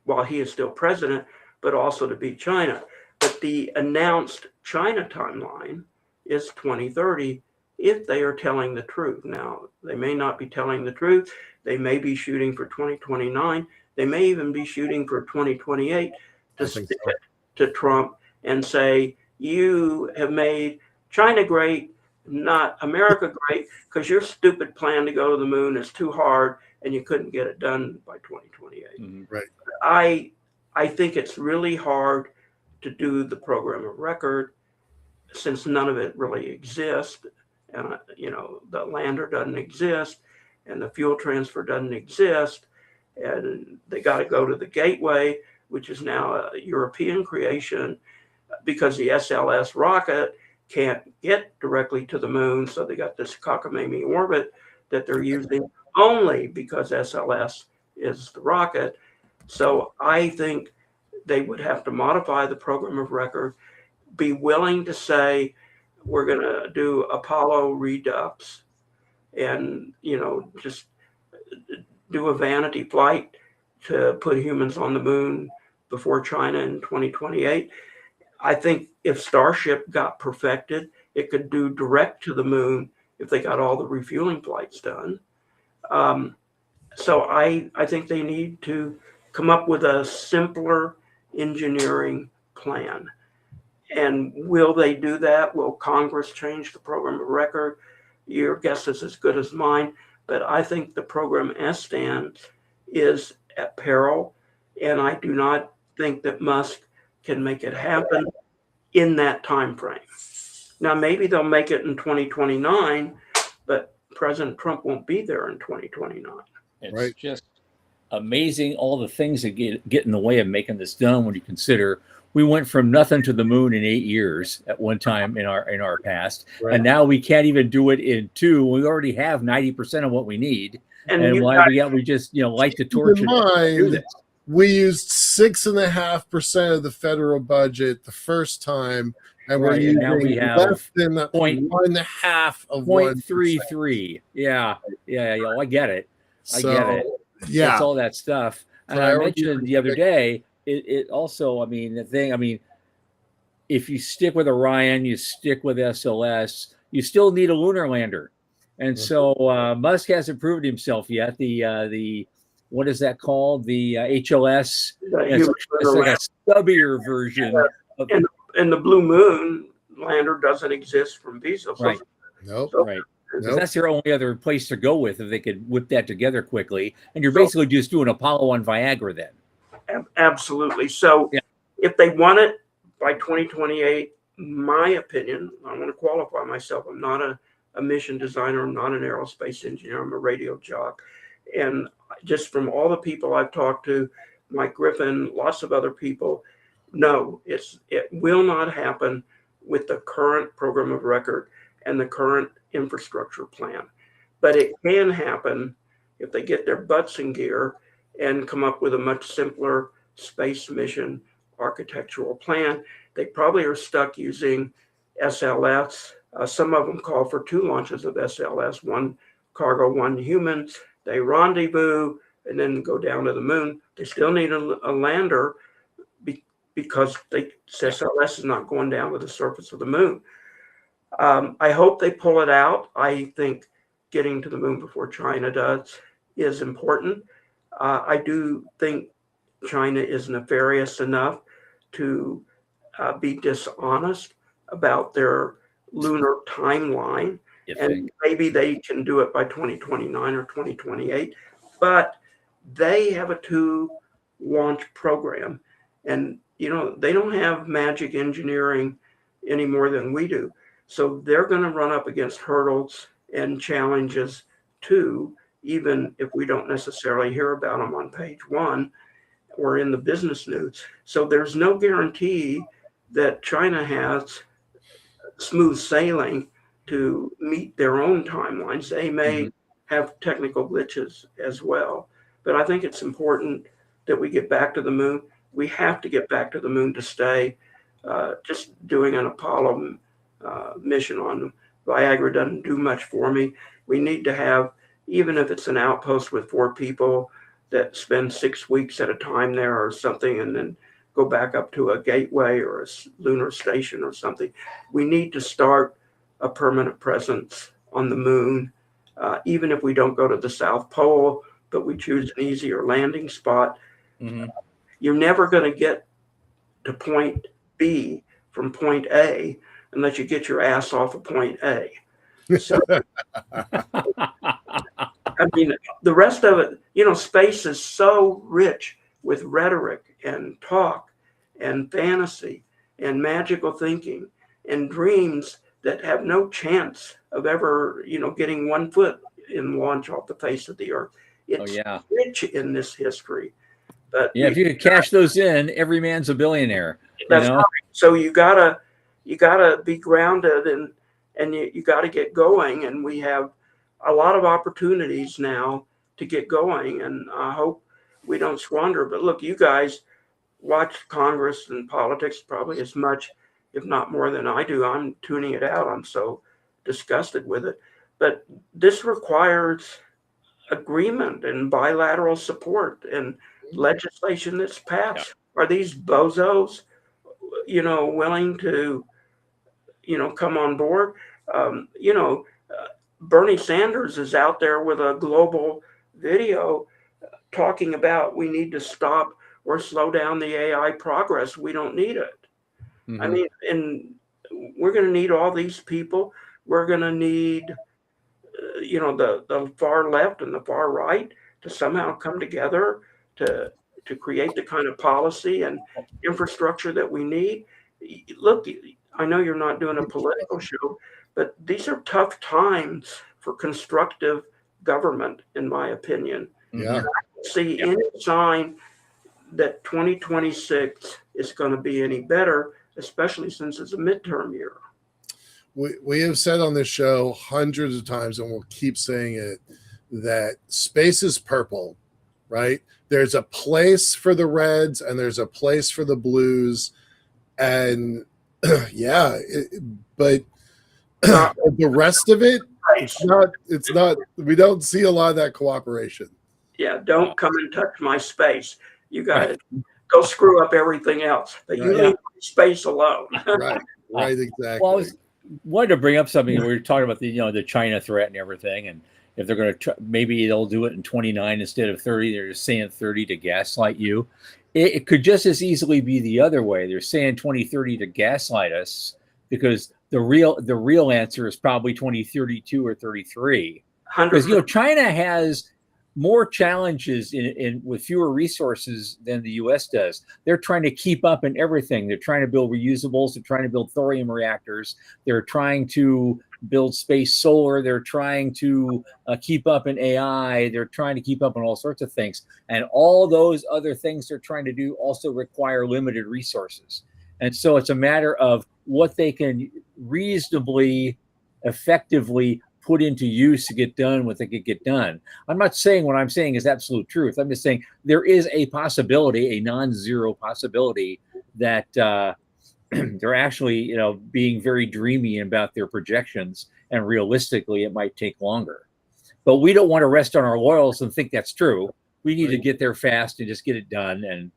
while he is still president, but also to beat China. But the announced China timeline is 2030 if they are telling the truth. Now, they may not be telling the truth. They may be shooting for 2029. They may even be shooting for 2028 to stick it to Trump and say, you have made China great, not America great, because your stupid plan to go to the moon is too hard and you couldn't get it done by 2028. Right. I think it's really hard to do the program of record since none of it really exists. And, the lander doesn't exist and the fuel transfer doesn't exist. And they got to go to the Gateway, which is now a European creation, because the SLS rocket can't get directly to the moon. So they got this cockamamie orbit that they're using only because SLS is the rocket. So I think they would have to modify the program of record, be willing to say, we're going to do Apollo redux and, just do a vanity flight to put humans on the moon before China in 2028. I think if Starship got perfected, it could do direct to the moon if they got all the refueling flights done. So I think they need to come up with a simpler engineering plan. And will they do that? Will Congress change the program of record? Your guess is as good as mine. But I think the program as stands is at peril. And I do not think that Musk can make it happen in that time frame. Now, maybe they'll make it in 2029, but President Trump won't be there in 2029. It's Right. just amazing all the things that get in the way of making this done when you consider we went from nothing to the moon in 8 years at one time in our past, Right. and now we can't even do it in 2. We already have 90% of what we need, and why we just light the torch and do this. We used 6.5% of the federal budget the first time, and we're using now we have less than 1.5 of 0.33. Yeah. I get it. I get it. Yeah, it's all that stuff. And I mentioned the other day, it also, the thing, if you stick with Orion, you stick with SLS, you still need a lunar lander. And so Musk hasn't proved himself yet. The what is that called? The HLS. It's like a stubbier version. And the Blue Moon lander doesn't exist from Bezos. Right. Nope. Right. Nope. That's their only other place to go with if they could whip that together quickly. And you're basically just doing Apollo on Viagra then. Absolutely. So if they want it by 2028, my opinion, I want to qualify myself. I'm not a mission designer. I'm not an aerospace engineer. I'm a radio jock. And just from all the people I've talked to, Mike Griffin, lots of other people, no, it will not happen with the current program of record and the current infrastructure plan. But it can happen if they get their butts in gear and come up with a much simpler space mission architectural plan. They probably are stuck using SLS. Some of them call for 2 launches of SLS, 1 cargo, 1 human. They rendezvous and then go down to the moon. They still need a lander because SLS is not going down to the surface of the moon. I hope they pull it out. I think getting to the moon before China does is important. I do think China is nefarious enough to be dishonest about their lunar timeline. And maybe they can do it by 2029 or 2028. But they have a 2-launch program. And, they don't have magic engineering any more than we do. So they're going to run up against hurdles and challenges too, even if we don't necessarily hear about them on page 1 or in the business news. So there's no guarantee that China has smooth sailing to meet their own timelines. They may have technical glitches as well. But I think it's important that we get back to the moon. We have to get back to the moon to stay. Just doing an Apollo mission on Viagra doesn't do much for me. We need to have, even if it's an outpost with 4 people that spend 6 weeks at a time there or something, and then go back up to a gateway or a lunar station or something. We need to start a permanent presence on the moon, even if we don't go to the South Pole, but we choose an easier landing spot. You're never going to get to point B from point A unless you get your ass off of point A. So, the rest of it, space is so rich with rhetoric and talk and fantasy and magical thinking and dreams that have no chance of ever, getting 1 foot in launch off the face of the earth. It's rich in this history. But if you could cash those in, every man's a billionaire. That's right. So you gotta be grounded and you gotta get going. And we have a lot of opportunities now to get going. And I hope we don't squander. But look, you guys watch Congress and politics probably as much, if not more than I do. I'm tuning it out. I'm so disgusted with it. But this requires agreement and bilateral support. And legislation that's passed. Are these bozos, willing to, come on board? Bernie Sanders is out there with a global video talking about we need to stop or slow down the AI progress. We don't need it. I mean, and we're going to need all these people. We're going to need, the far left and the far right to somehow come together to create the kind of policy and infrastructure that we need. Look, I know you're not doing a political show, but these are tough times for constructive government, in my opinion. Yeah. And I don't see any sign that 2026 is going to be any better, especially since it's a midterm year. We have said on this show hundreds of times, and we'll keep saying it, that space is purple, right? There's a place for the reds and there's a place for the blues. And but the rest of it, it's not, we don't see a lot of that cooperation. Yeah, don't come and touch my space. You got to go screw up everything else, but you leave space alone. Right, exactly. Well, I wanted to bring up something. We were talking about the China threat and everything, and if they're going to maybe they'll do it in 29 instead of 30. They're just saying 30 to gaslight you. It could just as easily be the other way. They're saying 2030 to gaslight us because the real answer is probably 2032 or 33. Because China has more challenges with fewer resources than the U.S. does. They're trying to keep up in everything. They're trying to build reusables. They're trying to build thorium reactors. They're trying to build space solar. They're trying to keep up in AI. They're trying to keep up in all sorts of things. And all those other things they're trying to do also require limited resources. And so it's a matter of what they can reasonably, effectively put into use to get done what they could get done. I'm not saying what I'm saying is absolute truth. I'm just saying there is a possibility, a non-zero possibility that they're actually, being very dreamy about their projections, and realistically, it might take longer. But we don't want to rest on our laurels and think that's true. We need to get there fast and just get it done. And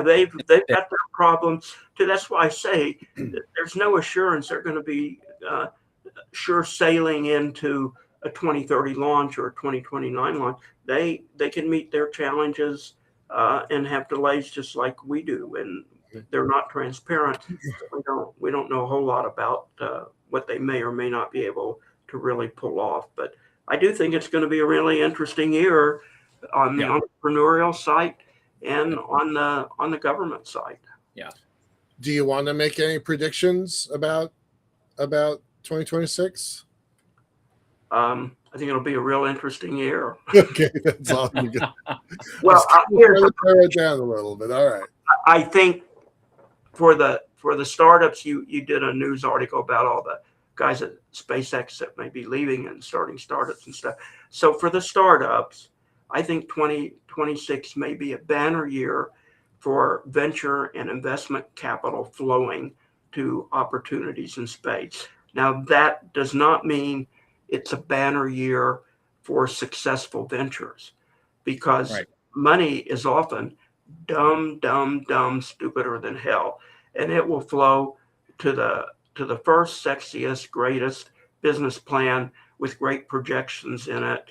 they've got their problems too. That's why I say there's no assurance they're going to be sure sailing into a 2030 launch or a 2029 launch. They can meet their challenges and have delays just like we do, and they're not transparent. We don't know a whole lot about what they may or may not be able to really pull off. But I do think it's going to be a really interesting year on the entrepreneurial side and on the government side. Yeah. Do you want to make any predictions about 2026? I think it'll be a real interesting year. Okay, that's all you got. Well, tear it down a little bit. All right. I think for the startups, you did a news article about all the guys at SpaceX that may be leaving and starting startups and stuff. So for the startups, I think 2026 may be a banner year for venture and investment capital flowing to opportunities in space. Now, that does not mean it's a banner year for successful ventures, because money is often dumb, stupider than hell. And it will flow to the first, sexiest, greatest business plan with great projections in it,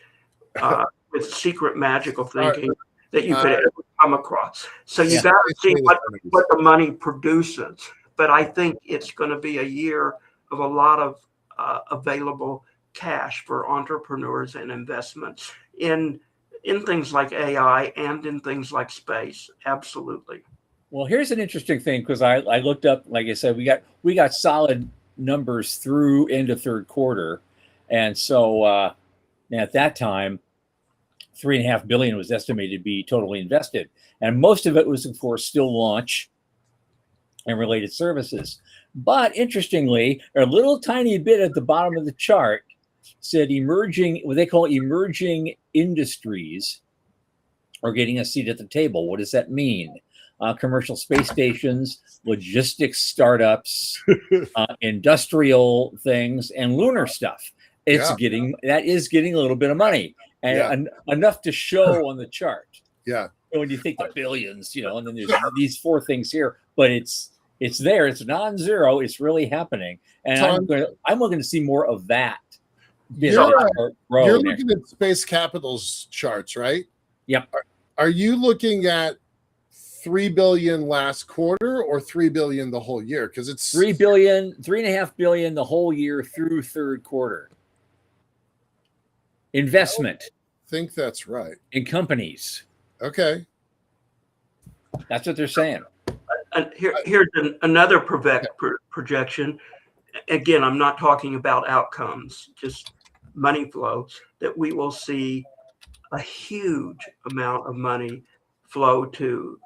with secret magical thinking that you could ever come across. So you got to see what the money produces. But I think it's going to be a year of a lot of available cash for entrepreneurs and investments in things like AI and in things like space. Absolutely. Well, here's an interesting thing, because I looked up, like I said, we got solid numbers through end of third quarter, and so at that time, $3.5 billion was estimated to be totally invested, and most of it was, of course, still launch and related services. But interestingly, a little tiny bit at the bottom of the chart said emerging, what they call emerging industries, are getting a seat at the table. What does that mean? Commercial space stations, logistics startups, industrial things, and lunar stuff. That is getting a little bit of money, and enough to show on the chart. Yeah. when you think the billions, and then there's these four things here, but it's there. It's non-zero. It's really happening, and Tom, I'm looking to see more of that. You're Grow looking at Space Capital's charts, right? Yep. Are you looking at 3 billion last quarter or 3 billion the whole year? Because it's 3 billion, 3.5 billion the whole year through third quarter. Investment. I think that's right. In companies. Okay. That's what they're saying. Here's another projection. Again, I'm not talking about outcomes, just money flow, that we will see a huge amount of money flow to,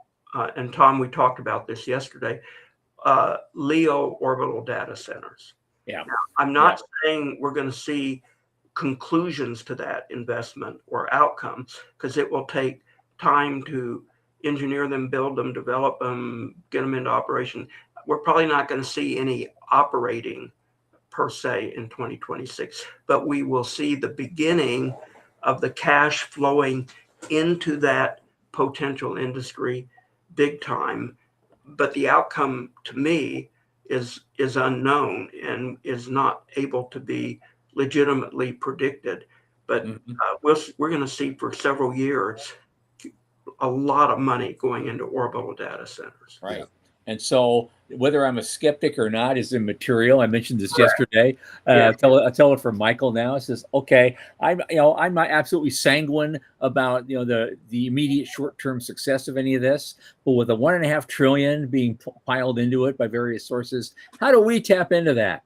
and Tom, we talked about this yesterday, LEO orbital data centers. Yeah. Now, I'm not saying we're going to see conclusions to that investment or outcomes, because it will take time to engineer them, build them, develop them, get them into operation. We're probably not going to see any operating per se in 2026, but we will see the beginning of the cash flowing into that potential industry big time. But the outcome to me is unknown and is not able to be legitimately predicted. But we're going to see for several years a lot of money going into orbital data centers. Right. And so whether I'm a skeptic or not is immaterial. I mentioned this yesterday. I'll tell it for Michael now. It says, okay, I'm not absolutely sanguine about the immediate short-term success of any of this, but with the 1.5 trillion being piled into it by various sources, how do we tap into that?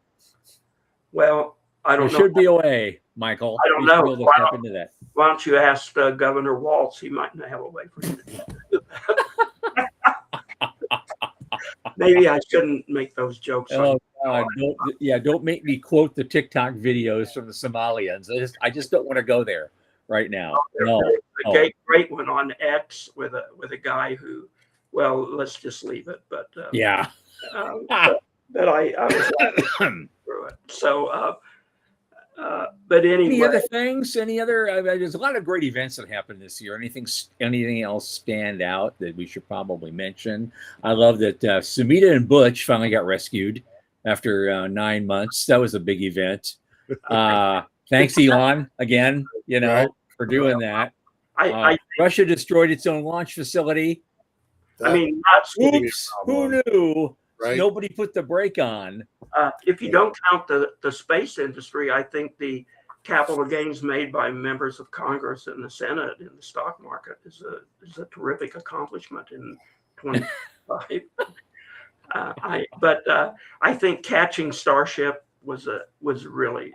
Well, I don't know. There should be a way, Michael. I don't know. To tap into that. Why don't you ask Governor Walz? He might have a way for you to do that. Maybe I shouldn't make those jokes. Oh God! Don't make me quote the TikTok videos from the Somalians. I just don't want to go there right now. Great one on X with a guy who, well, let's just leave it. But but I was through it. So, but anyway, any other things? Any other? There's a lot of great events that happened this year. Anything else stand out that we should probably mention? I love that Sumita and Butch finally got rescued after 9 months. That was a big event. Thanks, Elon, again. For doing that. Russia destroyed its own launch facility. Oops! Who knew? Right? Nobody put the brake on. If you don't count the space industry, I think the capital gains made by members of Congress and the Senate in the stock market is a terrific accomplishment in 2025. I think catching Starship was really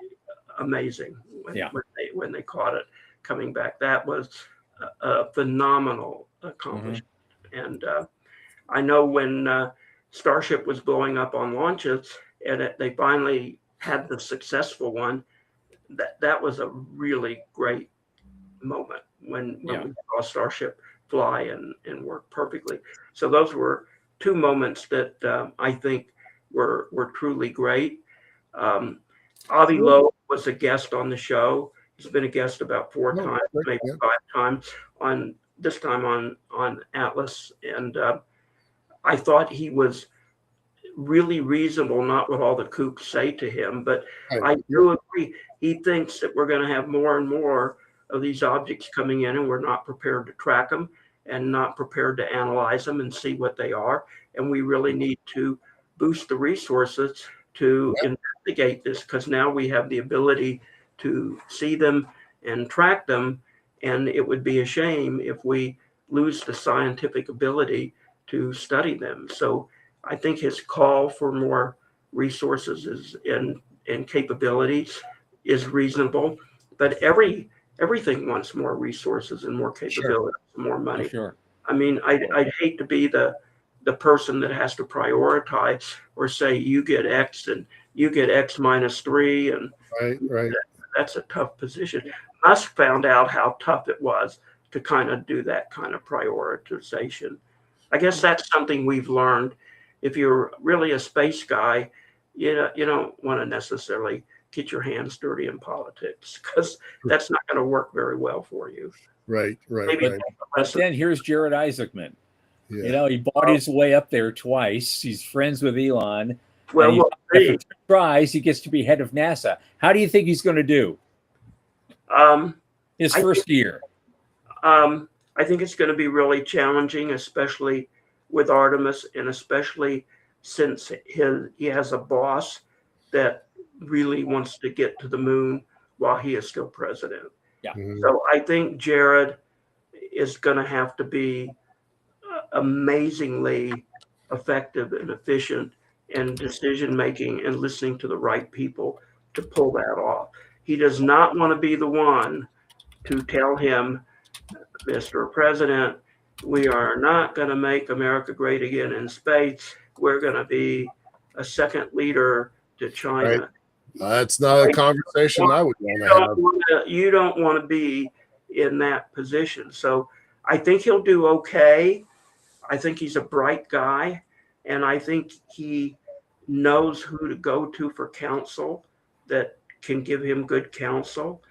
amazing when they caught it coming back. That was a phenomenal accomplishment. And I know when Starship was blowing up on launches and they finally had the successful one, that was a really great moment when we saw Starship fly and work perfectly. So those were two moments that I think were truly great. Avi Loeb was a guest on the show. He's been a guest about 4 times, maybe 5 times, this time on Atlas. And I thought he was really reasonable, not what all the kooks say to him, but I do agree. He thinks that we're going to have more and more of these objects coming in, and we're not prepared to track them and not prepared to analyze them and see what they are. And we really need to boost the resources to investigate this, because now we have the ability to see them and track them. And it would be a shame if we lose the scientific ability to study them. So I think his call for more resources and capabilities is reasonable, but everything wants more resources and more capabilities, more money. Sure. I mean, I'd hate to be the person that has to prioritize or say you get X and you get X minus 3, and right. That's a tough position. Musk found out how tough it was to kind of do that kind of prioritization. I guess that's something we've learned. If you're really a space guy, you don't want to necessarily get your hands dirty in politics, because that's not going to work very well for you. Right. Maybe But then here's Jared Isaacman. Yeah. He bought his way up there twice. He's friends with Elon. well, And we'll after see. 2 tries, he gets to be head of NASA. How do you think he's going to do his I first year? I think it's going to be really challenging, especially with Artemis, and especially since he has a boss that really wants to get to the moon while he is still president. Yeah. Mhm. So I think Jared is going to have to be amazingly effective and efficient in decision making and listening to the right people to pull that off. He does not want to be the one to tell him, Mr. President, we are not going to make America great again in space. We're going to be a second leader to China. Right. That's not a conversation I would want to have. You don't want to be in that position. So I think he'll do okay. I think he's a bright guy, and I think he knows who to go to for counsel that can give him good counsel.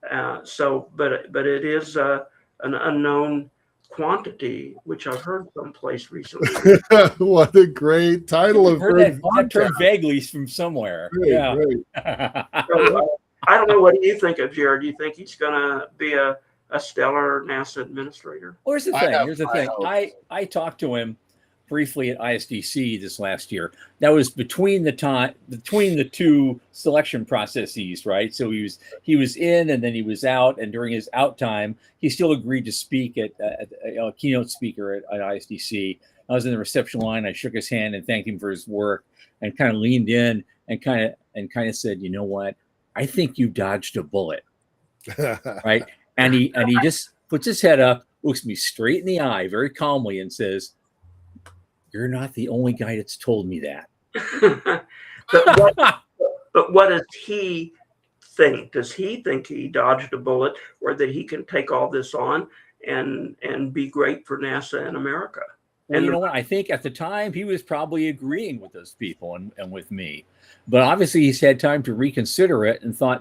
But it is an unknown quantity, which I've heard someplace recently. What a great title of heard that term vaguely from somewhere. Great, Yeah. So, I don't know. What do you think of Jared? Do you think he's going to be a stellar NASA administrator? Well, here's the thing. I talked to him briefly at ISDC this last year. That was between the two selection processes, right? So he was in and then he was out, and during his out time, he still agreed to speak at a keynote speaker at ISDC. I was in the reception line. I shook his hand and thanked him for his work, and kind of leaned in and kind of said, "You know what? I think you dodged a bullet." Right? And he just puts his head up, looks me straight in the eye very calmly, and says, "You're not the only guy that's told me that." But what does he think? Does he think he dodged a bullet, or that he can take all this on and be great for NASA and America? Well, you know what? I think at the time he was probably agreeing with those people and with me, but obviously he's had time to reconsider it and thought,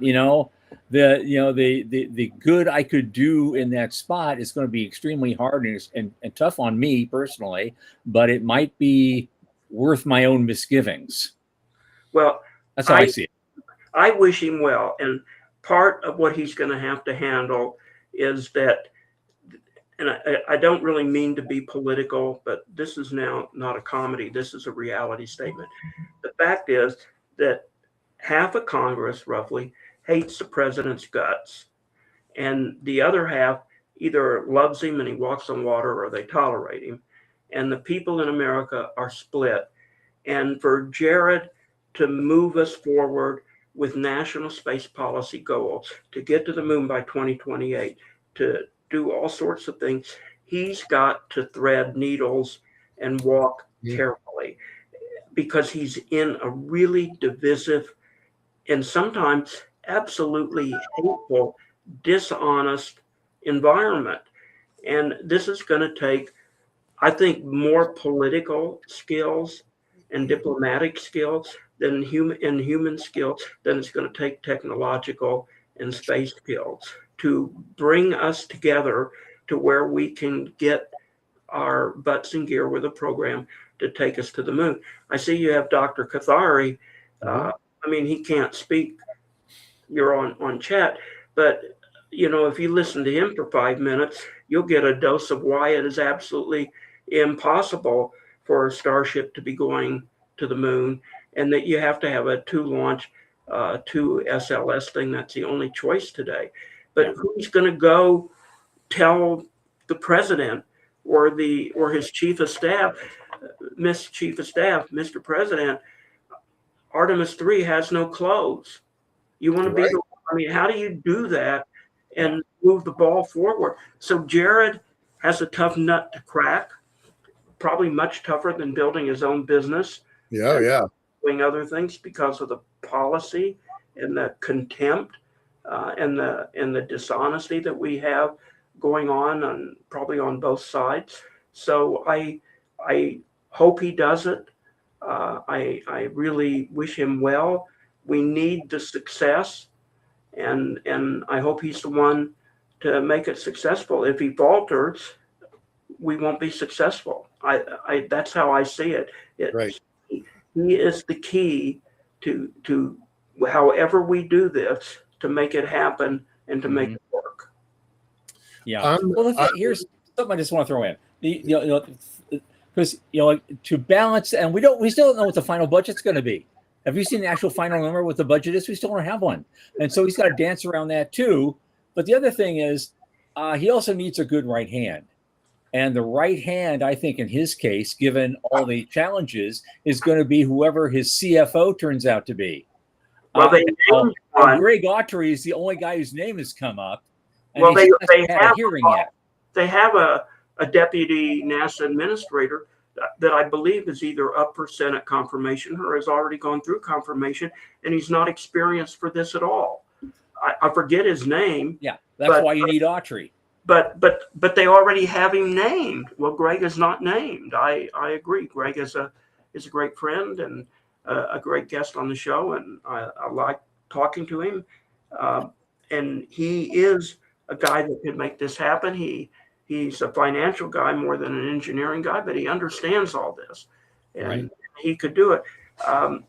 the good I could do in that spot is going to be extremely hard and tough on me personally, but it might be worth my own misgivings. Well, that's how I see it. I wish him well, and part of what he's going to have to handle is that. And I don't really mean to be political, but this is now not a comedy. This is a reality statement. The fact is that half of Congress, roughly, hates the president's guts, and the other half either loves him and he walks on water, or they tolerate him. And the people in America are split. And for Jared to move us forward with national space policy goals, to get to the moon by 2028, to do all sorts of things, he's got to thread needles and walk carefully, because he's in a really divisive and sometimes absolutely hateful, dishonest environment. And this is going to take, I think, more political skills and diplomatic skills than human skills than it's going to take technological and space skills to bring us together to where we can get our butts in gear with a program to take us to the moon. I see you have Dr. Cathari. He can't speak. You're on chat, but if you listen to him for 5 minutes, you'll get a dose of why it is absolutely impossible for a Starship to be going to the moon, and that you have to have a 2 SLS thing. That's the only choice today. But who's going to go tell the president or his chief of staff, Mr. President, Artemis 3 has no clothes. You want to be how do you do that and move the ball forward? So Jared has a tough nut to crack, probably much tougher than building his own business. Doing other things, because of the policy and the contempt and the dishonesty that we have going on probably on both sides. So I hope he does it. I really wish him well. We need the success, and I hope he's the one to make it successful. If he falters, we won't be successful. That's how I see it. Right. He is the key to however we do this to make it happen and to make it work. Yeah. Well, here's something I just want to throw in. Because to balance, and we still don't know what the final budget's going to be. Have you seen the actual final number what the budget is? We still don't have one, and so he's got to dance around that too. But the other thing is, he also needs a good right hand, and the right hand, I think, in his case, given all the challenges, is going to be whoever his CFO turns out to be. Well, they named one. Greg Autry is the only guy whose name has come up, and well, they had a hearing yet. They have a deputy NASA administrator that I believe is either up for Senate confirmation or has already gone through confirmation, and he's not experienced for this at all. I forget his name. Yeah, that's why you need Autry. But they already have him named. Well, Greg is not named. I agree. Greg is a great friend and a great guest on the show, and I like talking to him. And he is a guy that could make this happen. He's a financial guy more than an engineering guy, but he understands all this, and he could do it.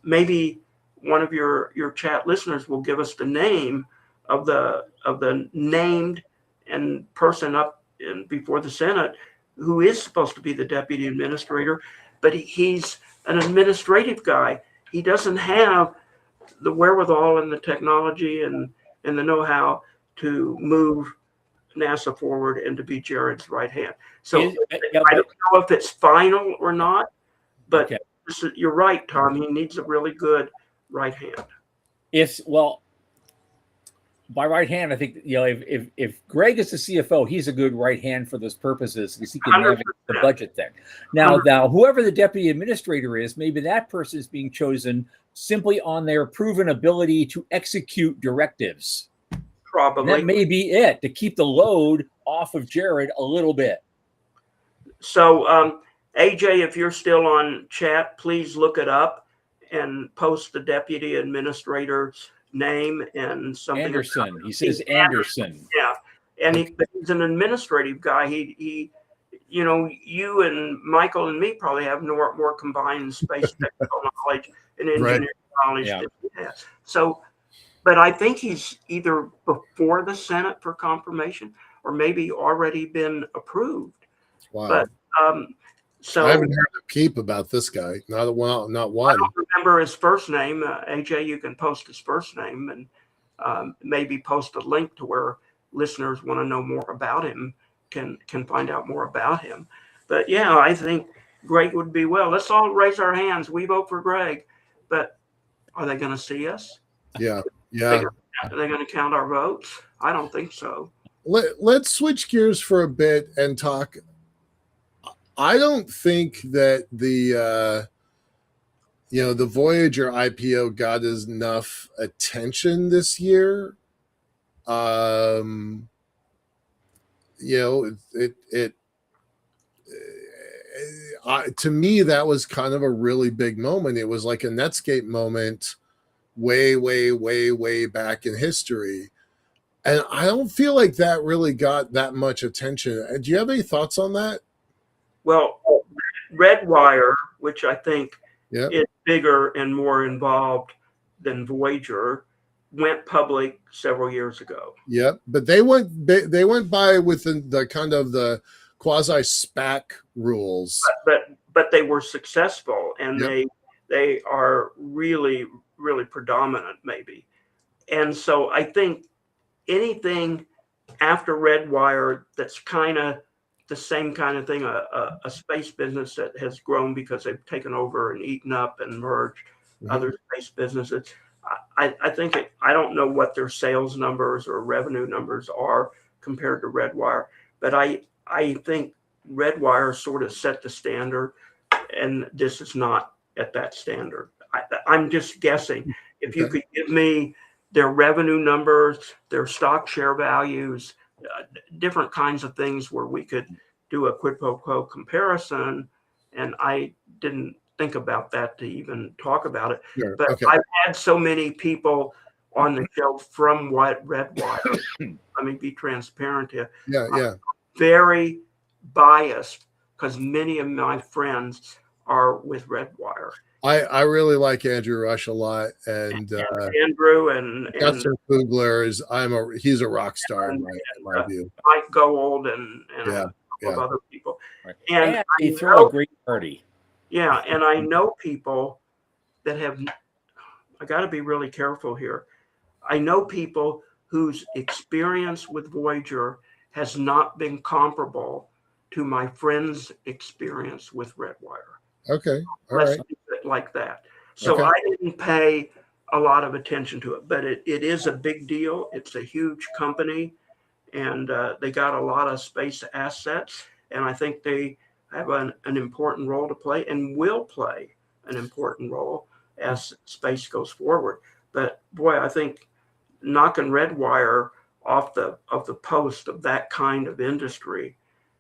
Maybe one of your chat listeners will give us the name of the named and person up before the Senate who is supposed to be the deputy administrator, but he's an administrative guy. He doesn't have the wherewithal and the technology and the know-how to move NASA forward and to be Jared's right hand. So I don't know if it's final or not, but you're right, Tom. He needs a really good right hand. By right hand, I think if Greg is the CFO, he's a good right hand for those purposes because he can navigate the budget thing. Now, whoever the deputy administrator is, maybe that person is being chosen simply on their proven ability to execute directives. Probably. And that may be it, to keep the load off of Jared a little bit. So, AJ, if you're still on chat, please look it up and post the deputy administrator's name and something. Anderson. He says Anderson. Yeah. And he's an administrative guy. He you and Michael and me probably have more combined space technical knowledge and engineering knowledge than he has. So, but I think he's either before the Senate for confirmation or maybe already been approved. Wow. But so I haven't heard a peep about this guy. Not one. I don't remember his first name. AJ, you can post his first name and maybe post a link to where listeners want to know more about him, can find out more about him. But yeah, I think Greg would be well. Let's all raise our hands. We vote for Greg. But are they going to see us? Yeah. Yeah. Are they going to count our votes? I don't think so. Let's switch gears for a bit and talk. I don't think that the Voyager IPO got enough attention this year. To me, that was kind of a really big moment. It was like a Netscape moment way back in history. And I don't feel like that really got that much attention. Do you have any thoughts on that? Well, Redwire, which I think is bigger and more involved than Voyager, went public several years ago. Yep, but they went by within the kind of the quasi SPAC rules. But they were successful, and they are really predominant, maybe. And so I think anything after Redwire that's kind of the same kind of thing, a space business that has grown because they've taken over and eaten up and merged other space businesses. I think I don't know what their sales numbers or revenue numbers are compared to Redwire, but I think Redwire sort of set the standard, and this is not at that standard. I'm just guessing. If you could give me their revenue numbers, their stock share values, different kinds of things where we could do a quid pro quo comparison, and I didn't think about that to even talk about it. Sure. But I've had so many people on the show from Redwire. Let me be transparent here. Yeah. Very biased because many of my friends are with Redwire. I really like Andrew Rush a lot, and Andrew and Justin Kugler he's a rock star in my view. Mike Gold and Yeah, a couple of other people. Right. And they throw a great party. Yeah, and I know people that have. I got to be really careful here. I know people whose experience with Voyager has not been comparable to my friend's experience with Redwire. Okay, all Let's right. leave it like that. So Okay. I didn't pay a lot of attention to it, but it is a big deal. It's a huge company, and they got a lot of space assets, and I think they have an important role to play and will play an important role as space goes forward. But boy, I think knocking Redwire off the post of that kind of industry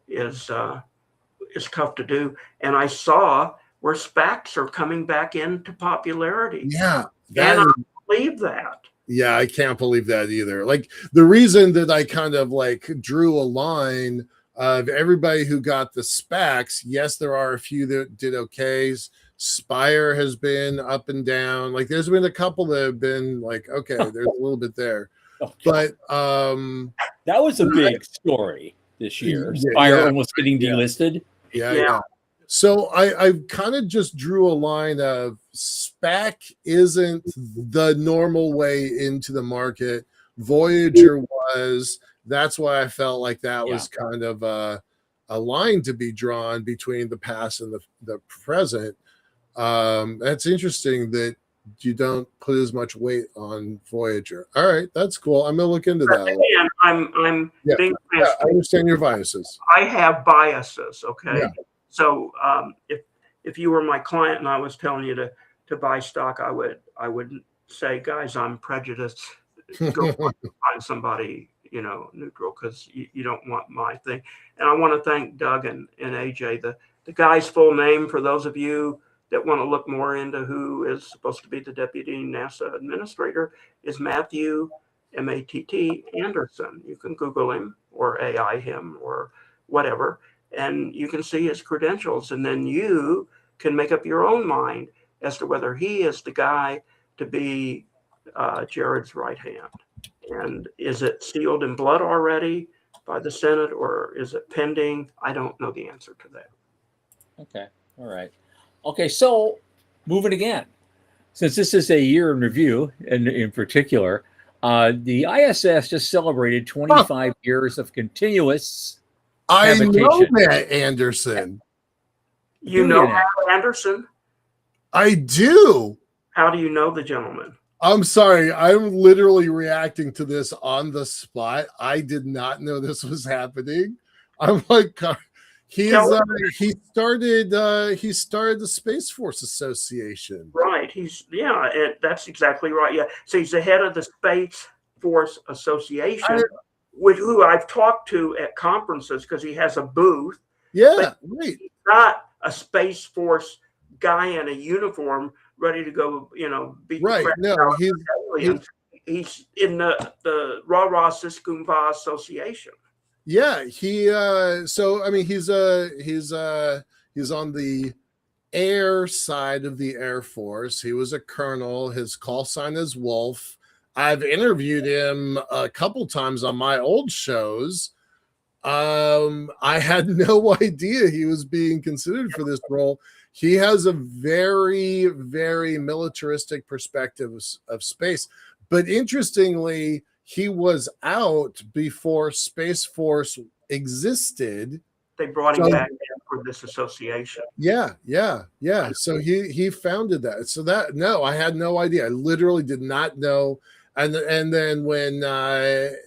is tough to do. And I saw where SPACs are coming back into popularity. Yeah, and I believe that. Yeah, I can't believe that either. Like the reason that I kind of like drew a line of everybody who got the SPACs, yes, there are a few that did okay. Spire has been up and down. Like there's been a couple that have been like, okay, there's a little bit there. Okay. But that was a big story this year. Spire almost getting delisted. Yeah. So I kind of just drew a line of SPAC isn't the normal way into the market. Voyager was. That's why I felt like that was kind of a line to be drawn between the past and the present. That's interesting that you don't put as much weight on Voyager. All right, that's cool. I'm gonna look into that. Again, I'm being I understand your biases. I have biases. Okay. Yeah. So if you were my client and I was telling you to buy stock, I would say, guys, I'm prejudiced. Go find somebody neutral because you don't want my thing. And I want to thank Doug and AJ. The guy's full name, for those of you that want to look more into who is supposed to be the deputy NASA administrator, is Matthew M-A-T-T Anderson. You can Google him or AI him or whatever, and you can see his credentials, and then you can make up your own mind as to whether he is the guy to be Jared's right hand. And is it sealed in blood already by the Senate, or is it pending? I don't know the answer to that. Okay. All right. Okay. So moving again, since this is a year in review, and in particular, the ISS just celebrated 25 years of continuous habitation. I know that, Anderson. You know Anderson? I do. How do you know the gentleman? I'm sorry. I'm literally reacting to this on the spot. I did not know this was happening. I'm like, he started the Space Force Association. Right. That's exactly right. Yeah. So he's the head of the Space Force Association, with who I've talked to at conferences because he has a booth. Yeah, right. He's not a Space Force guy in a uniform ready to go, beat the crap out of aliens. He's in the Rah Siskumva Association. Yeah, he's on the air side of the Air Force. He was a colonel. His call sign is Wolf. I've interviewed him a couple times on my old shows. I had no idea he was being considered for this role. He has a very, very militaristic perspective of space. But interestingly, he was out before Space Force existed. They brought him back for this association. Yeah. So he founded that. So I had no idea. I literally did not know. And then when Dr.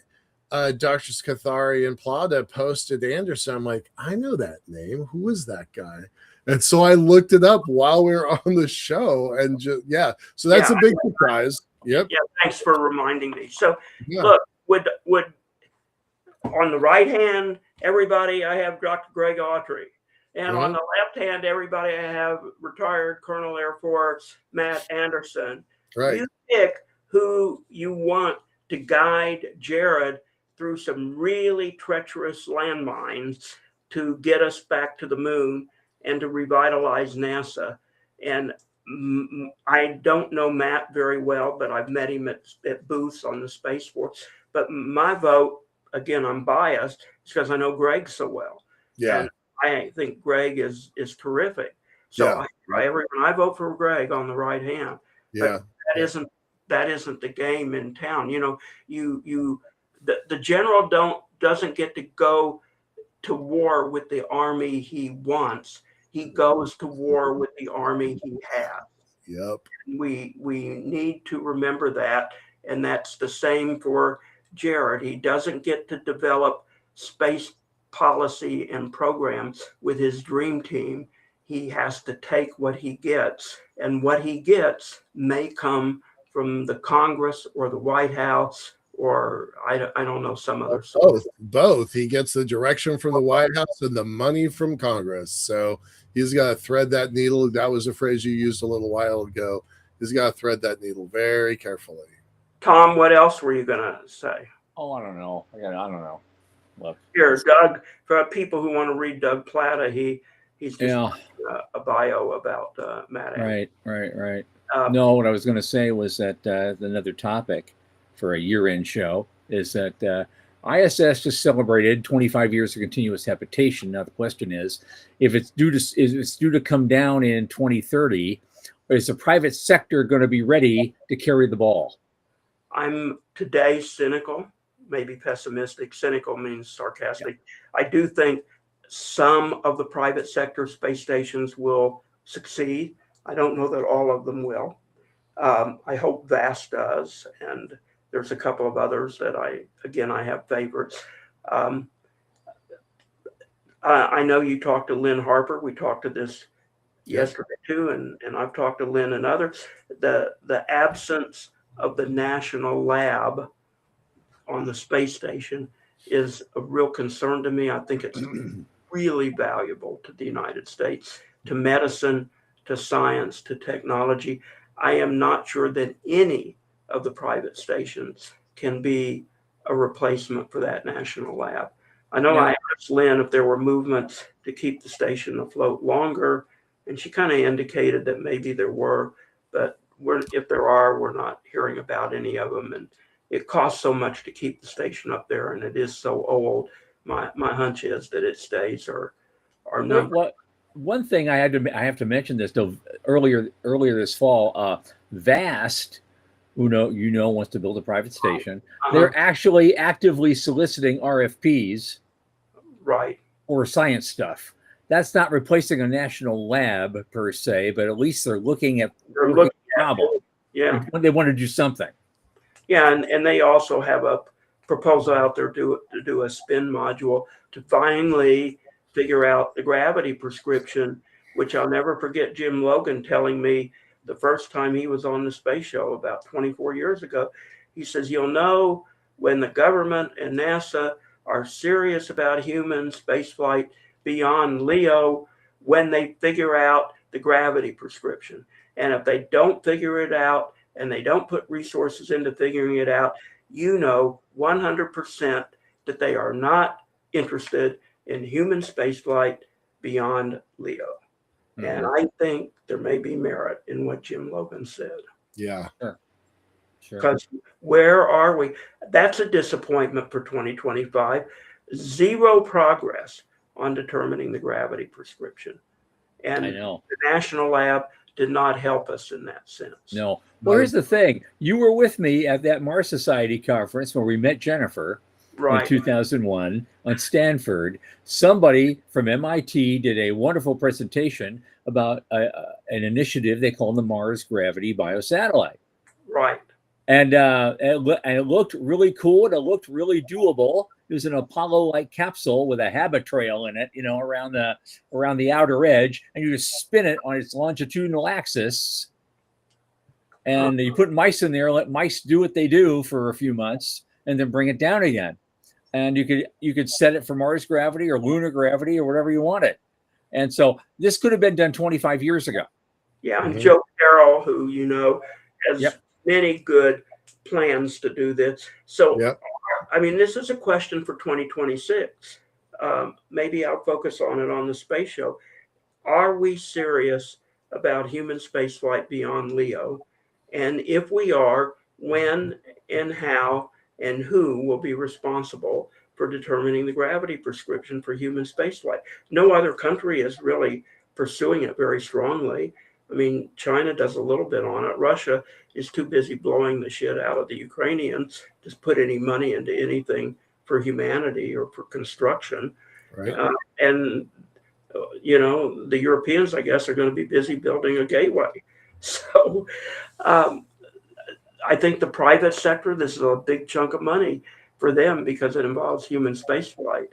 Scathari and Plata posted Anderson, I'm like, I know that name. Who is that guy? And so I looked it up while we were on the show, and so that's a big surprise. Yep. Yeah, thanks for reminding me. So look, would on the right hand, everybody, I have Dr. Greg Autry. And on the left hand, everybody, I have retired Colonel Air Force Matt Anderson. Right. You pick who you want to guide Jared through some really treacherous landmines to get us back to the moon and to revitalize NASA. And I don't know Matt very well, but I've met him at booths on the Space Force. But my vote, again, I'm biased, because I know Greg so well. Yeah. And I think Greg is terrific. So Yeah. I vote for Greg on the right hand. Yeah. But that isn't the game in town. You know, the general doesn't get to go to war with the army he wants. He goes to war with the army he has. Yep. We need to remember that, and that's the same for Jared. He doesn't get to develop space policy and programs with his dream team. He has to take what he gets, and what he gets may come from the Congress or the White House, or I don't know, some other source. Both. He gets the direction from the White House and the money from Congress. So he's got to thread that needle. That was a phrase you used a little while ago. He's got to thread that needle very carefully. Tom, what else were you going to say? Oh, I don't know. I don't know. Look, here, Doug, for people who want to read Doug Plata, he's just a bio about Matt. Right. No, what I was going to say was that another topic for a year-end show is that ISS just celebrated 25 years of continuous habitation. Now the question is, if it's due to come down in 2030, is the private sector going to be ready to carry the ball? I'm today cynical, maybe pessimistic. Cynical means sarcastic. Yeah. I do think some of the private sector space stations will succeed. I don't know that all of them will. I hope VAST does, and there's a couple of others that I have favorites. I know you talked to Lynn Harper. We talked to this yesterday too, and I've talked to Lynn and others. The absence of the national lab on the space station is a real concern to me. I think it's really valuable to the United States, to medicine, to science, to technology. I am not sure that any of the private stations can be a replacement for that national lab. I know I asked Lynn if there were movements to keep the station afloat longer, and she kind of indicated that maybe there were, but if there are, we're not hearing about any of them. And it costs so much to keep the station up there, and it is so old. My hunch is that it stays or not. One thing I have to mention this though. Earlier this fall, VAST, wants to build a private station. They're actually actively soliciting RFPs, right, for science stuff. That's not replacing a national lab per se, but at least they're looking at the problem. Yeah, they want to do something. Yeah, and they also have a proposal out there to do a spin module to finally figure out the gravity prescription, which I'll never forget Jim Logan telling me the first time he was on the space show about 24 years ago. He says, you'll know when the government and NASA are serious about human spaceflight beyond LEO when they figure out the gravity prescription. And if they don't figure it out and they don't put resources into figuring it out, 100% that they are not interested in human spaceflight beyond LEO. Mm-hmm. And I think there may be merit in what Jim Logan said. Yeah. Sure. Because where are we? That's a disappointment for 2025. Zero progress on determining the gravity prescription. And I know. The National Lab did not help us in that sense. No. Well, here's the thing. You were with me at that Mars Society conference where we met Jennifer in 2001 on Stanford. Somebody from MIT did a wonderful presentation about an initiative they call the Mars Gravity Biosatellite. Right. And it looked really cool, and it looked really doable. It was an Apollo-like capsule with a habit trail in it, around the outer edge, and you just spin it on its longitudinal axis, and you put mice in there, let mice do what they do for a few months, and then bring it down again. And you could set it for Mars gravity or lunar gravity or whatever you wanted. And so this could have been done 25 years ago. Yeah, and Joe Carroll, who has many good plans to do this. So, Yep. I mean, this is a question for 2026. Maybe I'll focus on it on the space show. Are we serious about human spaceflight beyond LEO? And if we are, when and how and who will be responsible for determining the gravity prescription for human spaceflight? No other country is really pursuing it very strongly. I mean, China does a little bit on it. Russia is too busy blowing the shit out of the Ukrainians to put any money into anything for humanity or for construction. Right. And the Europeans, I guess, are going to be busy building a gateway. So I think the private sector, this is a big chunk of money for them because it involves human spaceflight.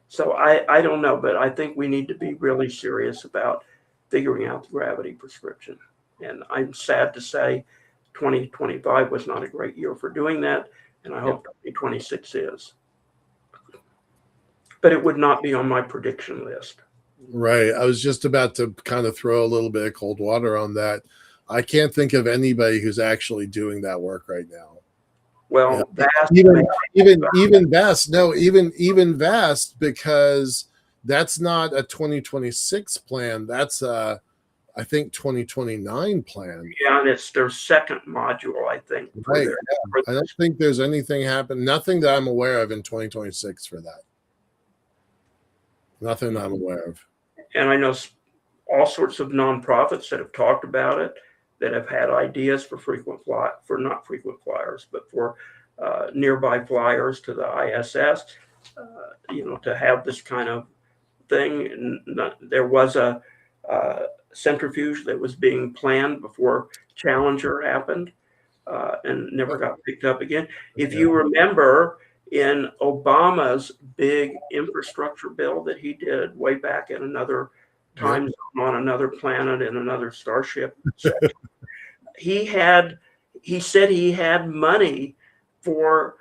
So I don't know, but I think we need to be really serious about figuring out the gravity prescription. And I'm sad to say 2025 was not a great year for doing that. And I hope 2026 is. But it would not be on my prediction list. Right. I was just about to kind of throw a little bit of cold water on that. I can't think of anybody who's actually doing that work right now. Well, even Vast, even Vast, because that's not a 2026 plan. That's I think 2029 plan. Yeah, and it's their second module, I think. Right. Yeah. I don't think there's anything happen. Nothing that I'm aware of in 2026 for that. Nothing I'm aware of. And I know all sorts of nonprofits that have talked about it, that have had ideas for not frequent flyers, but for nearby flyers to the ISS, to have this kind of thing. There was a centrifuge that was being planned before Challenger happened and never got picked up again. If you remember, in Obama's big infrastructure bill that he did way back in another time zone on another planet in another starship, he said he had money for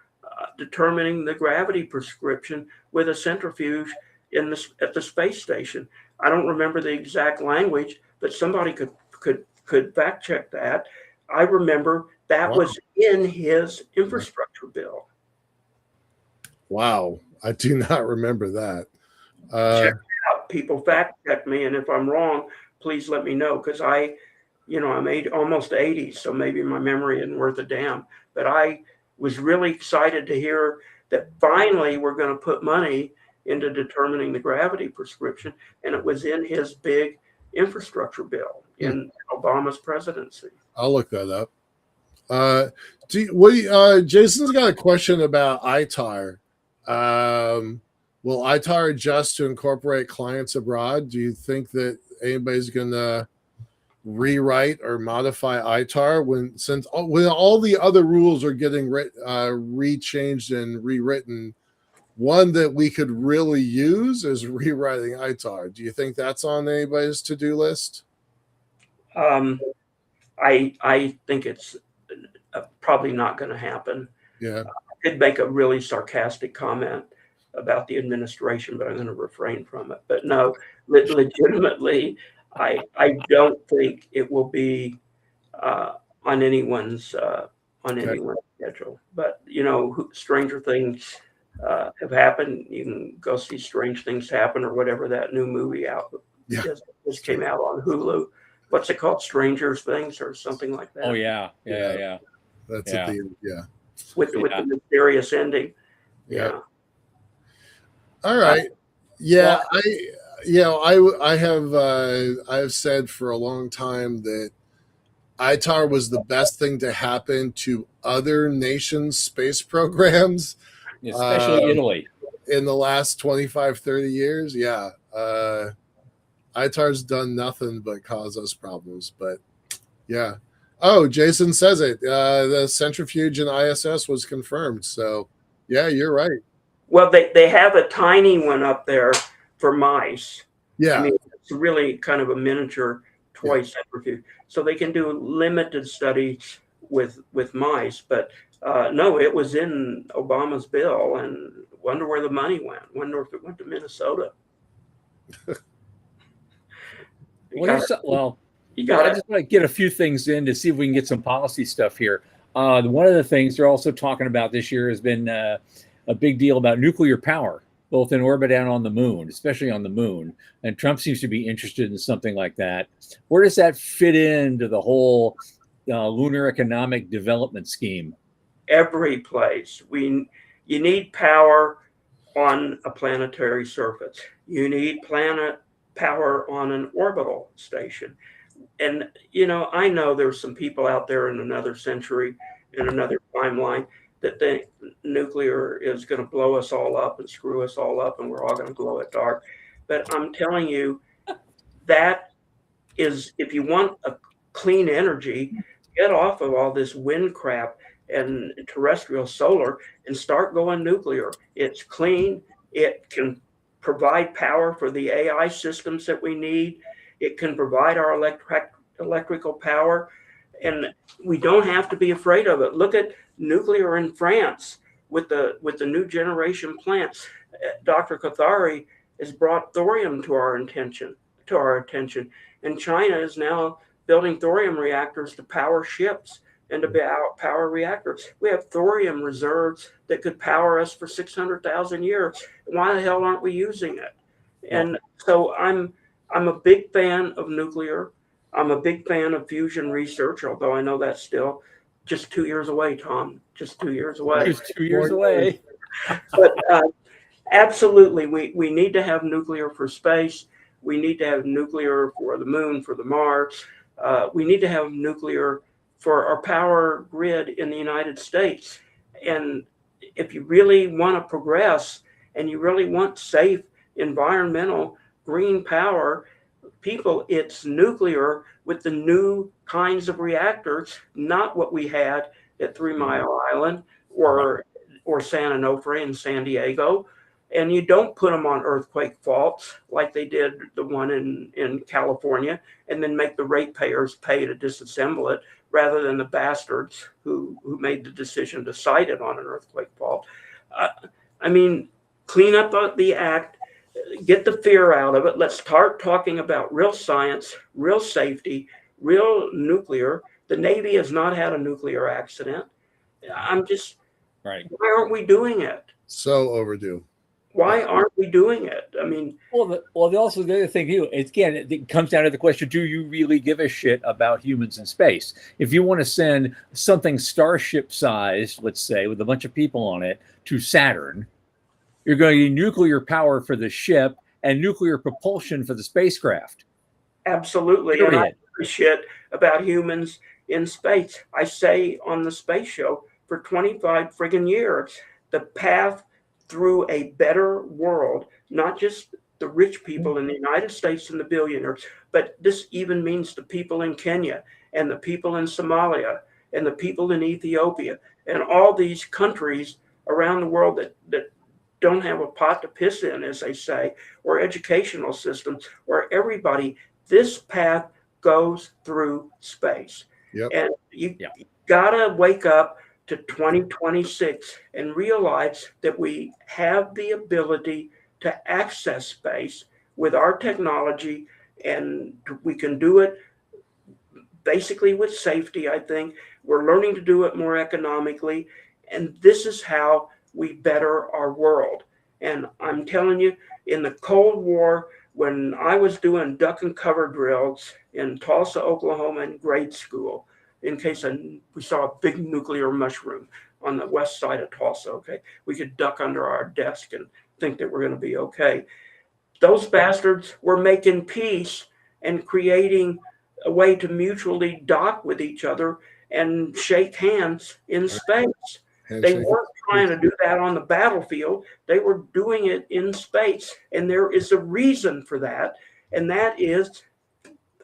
determining the gravity prescription with a centrifuge at the space station. I don't remember the exact language, but somebody could fact check that. I remember that was in his infrastructure bill. Wow, I do not remember that. Check it out. People fact check me, and if I'm wrong, please let me know, because I'm almost 80, so maybe my memory isn't worth a damn. But I was really excited to hear that finally we're going to put money into determining the gravity prescription, and it was in his big infrastructure bill in Obama's presidency. I'll look that up. Jason's got a question about ITAR. Will ITAR adjust to incorporate clients abroad? Do you think that anybody's going to rewrite or modify ITAR when all the other rules are getting rechanged and rewritten? One that we could really use is rewriting ITAR. Do you think that's on anybody's to-do list? I think it's probably not going to happen. Yeah. I could make a really sarcastic comment about the administration, but I'm going to refrain from it. But no, legitimately, I don't think it will be on anyone's schedule. But stranger things have happened. You can go see Strange Things Happen or whatever that new movie just came out on Hulu. What's it called? Stranger Things or something like that. Oh yeah. That's at the end. Yeah. With the mysterious ending. Yeah. All right. Yeah. I have said for a long time that ITAR was the best thing to happen to other nations' space programs, especially Italy, in the last 25, 30 years. Yeah. ITAR's done nothing but cause us problems, but yeah. Oh, Jason says it. The centrifuge in ISS was confirmed. So yeah, you're right. Well, they have a tiny one up there for mice. Yeah. I mean, it's really kind of a miniature toy centrifuge. So they can do limited studies with mice, but no, it was in Obama's bill, and wonder where the money went. Wonder if it went to Minnesota. I just want to get a few things in to see if we can get some policy stuff here. One of the things they're also talking about this year has been a big deal about nuclear power, both in orbit and on the moon, especially on the moon. And Trump seems to be interested in something like that. Where does that fit into the whole lunar economic development scheme? Every place. You need power on a planetary surface. You need planet power on an orbital station. And I know there's some people out there in another century, in another timeline, that think nuclear is going to blow us all up and screw us all up, and we're all going to glow at dark. But I'm telling you, that is, if you want a clean energy, get off of all this wind crap and terrestrial solar and start going nuclear. It's clean. It can provide power for the AI systems that we need. It can provide our electrical power, and we don't have to be afraid of it. Look at nuclear in France with the new generation plants. Dr. Kothari has brought thorium to our attention, and China is now building thorium reactors to power ships and to power reactors. We have thorium reserves that could power us for 600,000 years. Why the hell aren't we using it? And so I'm a big fan of nuclear. I'm a big fan of fusion research, although I know that's still just 2 years away, Tom. Just 2 years away. Just 2 years away. But absolutely, we need to have nuclear for space. We need to have nuclear for the moon, for the Mars. We need to have nuclear for our power grid in the United States. And if you really want to progress and you really want safe, environmental, green power, people, it's nuclear with the new kinds of reactors, not what we had at 3 Mile Island or San Onofre in San Diego. And you don't put them on earthquake faults like they did the one in California, and then make the ratepayers pay to disassemble it, rather than the bastards who made the decision to site it on an earthquake fault. I mean, clean up the act, get the fear out of it. Let's start talking about real science, real safety, real nuclear. The Navy has not had a nuclear accident. I'm just, Right. Why aren't we doing it? So overdue. Why aren't we doing it? I mean, also the other thing too, it comes down to the question: do you really give a shit about humans in space? If you want to send something starship sized, let's say, with a bunch of people on it to Saturn, you're going to need nuclear power for the ship and nuclear propulsion for the spacecraft. Absolutely. Period. And I give a shit about humans in space. I say on the space show for 25 friggin' years, the path through a better world, not just the rich people in the United States and the billionaires, but this even means the people in Kenya and the people in Somalia and the people in Ethiopia and all these countries around the world that don't have a pot to piss in, as they say, or educational systems, or everybody. This path goes through space. Yep. And you gotta wake up to 2026 and realize that we have the ability to access space with our technology, and we can do it basically with safety. I think we're learning to do it more economically, and this is how we better our world. And I'm telling you, in the Cold War, when I was doing duck and cover drills in Tulsa, Oklahoma in grade school, in case we saw a big nuclear mushroom on the west side of Tulsa, okay, we could duck under our desk and think that we're going to be okay. Those bastards were making peace and creating a way to mutually dock with each other and shake hands in space. They weren't trying to do that on the battlefield. They were doing it in space. And there is a reason for that. And that is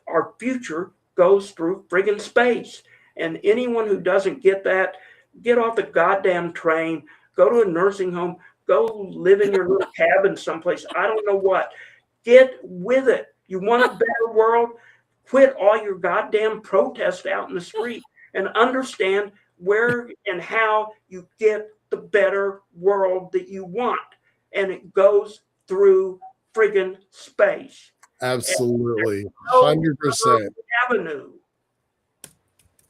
our future goes through friggin' space. And anyone who doesn't get that, get off the goddamn train, go to a nursing home, go live in your little cabin someplace. I don't know what. Get with it. You want a better world? Quit all your goddamn protest out in the street and understand where and how you get the better world that you want. And it goes through friggin' space. Absolutely. 100%. Avenue.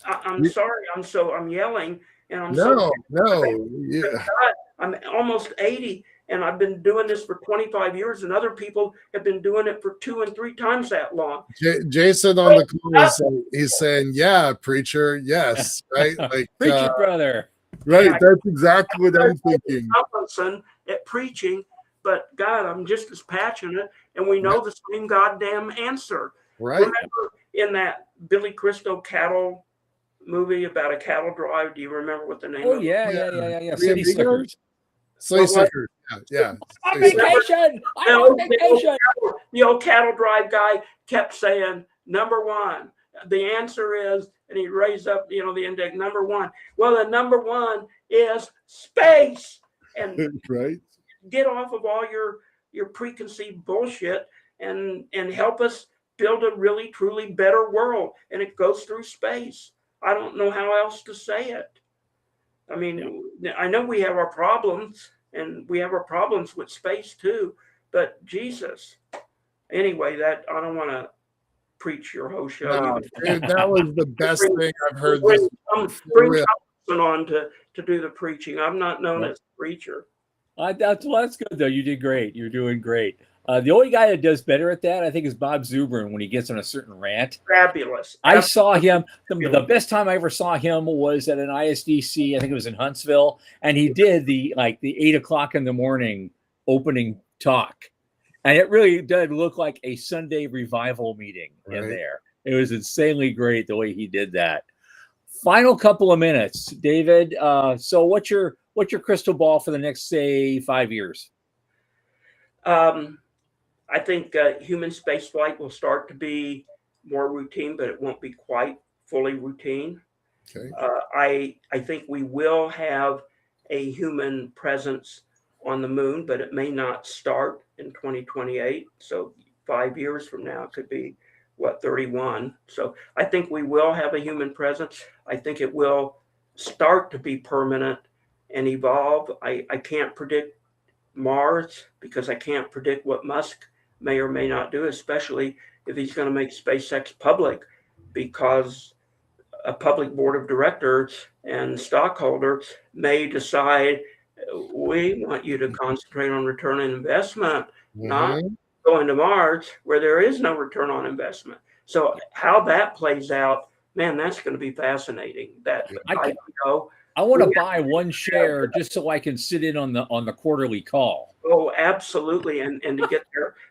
I'm sorry. I'm yelling and I'm so no, yeah. God, I'm almost 80 and I've been doing this for 25 years and other people have been doing it for 2 and 3 times that long. Jason on the call he's saying, yeah, preacher, yes, right? Like, Preach it, brother. right. Yeah, That's exactly what I'm thinking. Tomlinson at preaching, but God, I'm just as passionate, and we know the same goddamn answer. Right. Remember in that Billy Crystal cattle movie about a cattle drive? Do you remember what the name of it? Yeah. City Slickers. City Slickers. Yeah. On vacation. I'm on vacation. The old cattle drive guy kept saying, number one. The answer is, and he raised up, the index, number one. Well, the number one is space. And right. Get off of all your preconceived bullshit and help us build a really, truly better world. And it goes through space. I don't know how else to say it. I mean, I know we have our problems, and we have our problems with space too, but Jesus. Anyway, that I don't want to preach your whole show. No, dude, that was the best thing I've heard. Bring Thompson on to do the preaching. I'm not known as a preacher. That's good though. You did great. You're doing great. The only guy that does better at that, I think, is Bob Zubrin when he gets on a certain rant. Fabulous. I saw him. The best time I ever saw him was at an ISDC. I think it was in Huntsville, and he did the 8:00 in the morning opening talk, and it really did look like a Sunday revival meeting in there. It was insanely great the way he did that. Final couple of minutes, David. So what's your crystal ball for the next, say, 5 years? I think human spaceflight will start to be more routine, but it won't be quite fully routine. Okay. I think we will have a human presence on the moon, but it may not start in 2028. So 5 years from now, it could be 31. So I think we will have a human presence. I think it will start to be permanent and evolve. I can't predict Mars because I can't predict what Musk may or may not do, especially if he's going to make SpaceX public, because a public board of directors and stockholders may decide we want you to concentrate on return on investment, not going to Mars where there is no return on investment. So how that plays out, man, that's going to be fascinating. That I want to buy one share just so I can sit in on the quarterly call. Oh, absolutely, and to get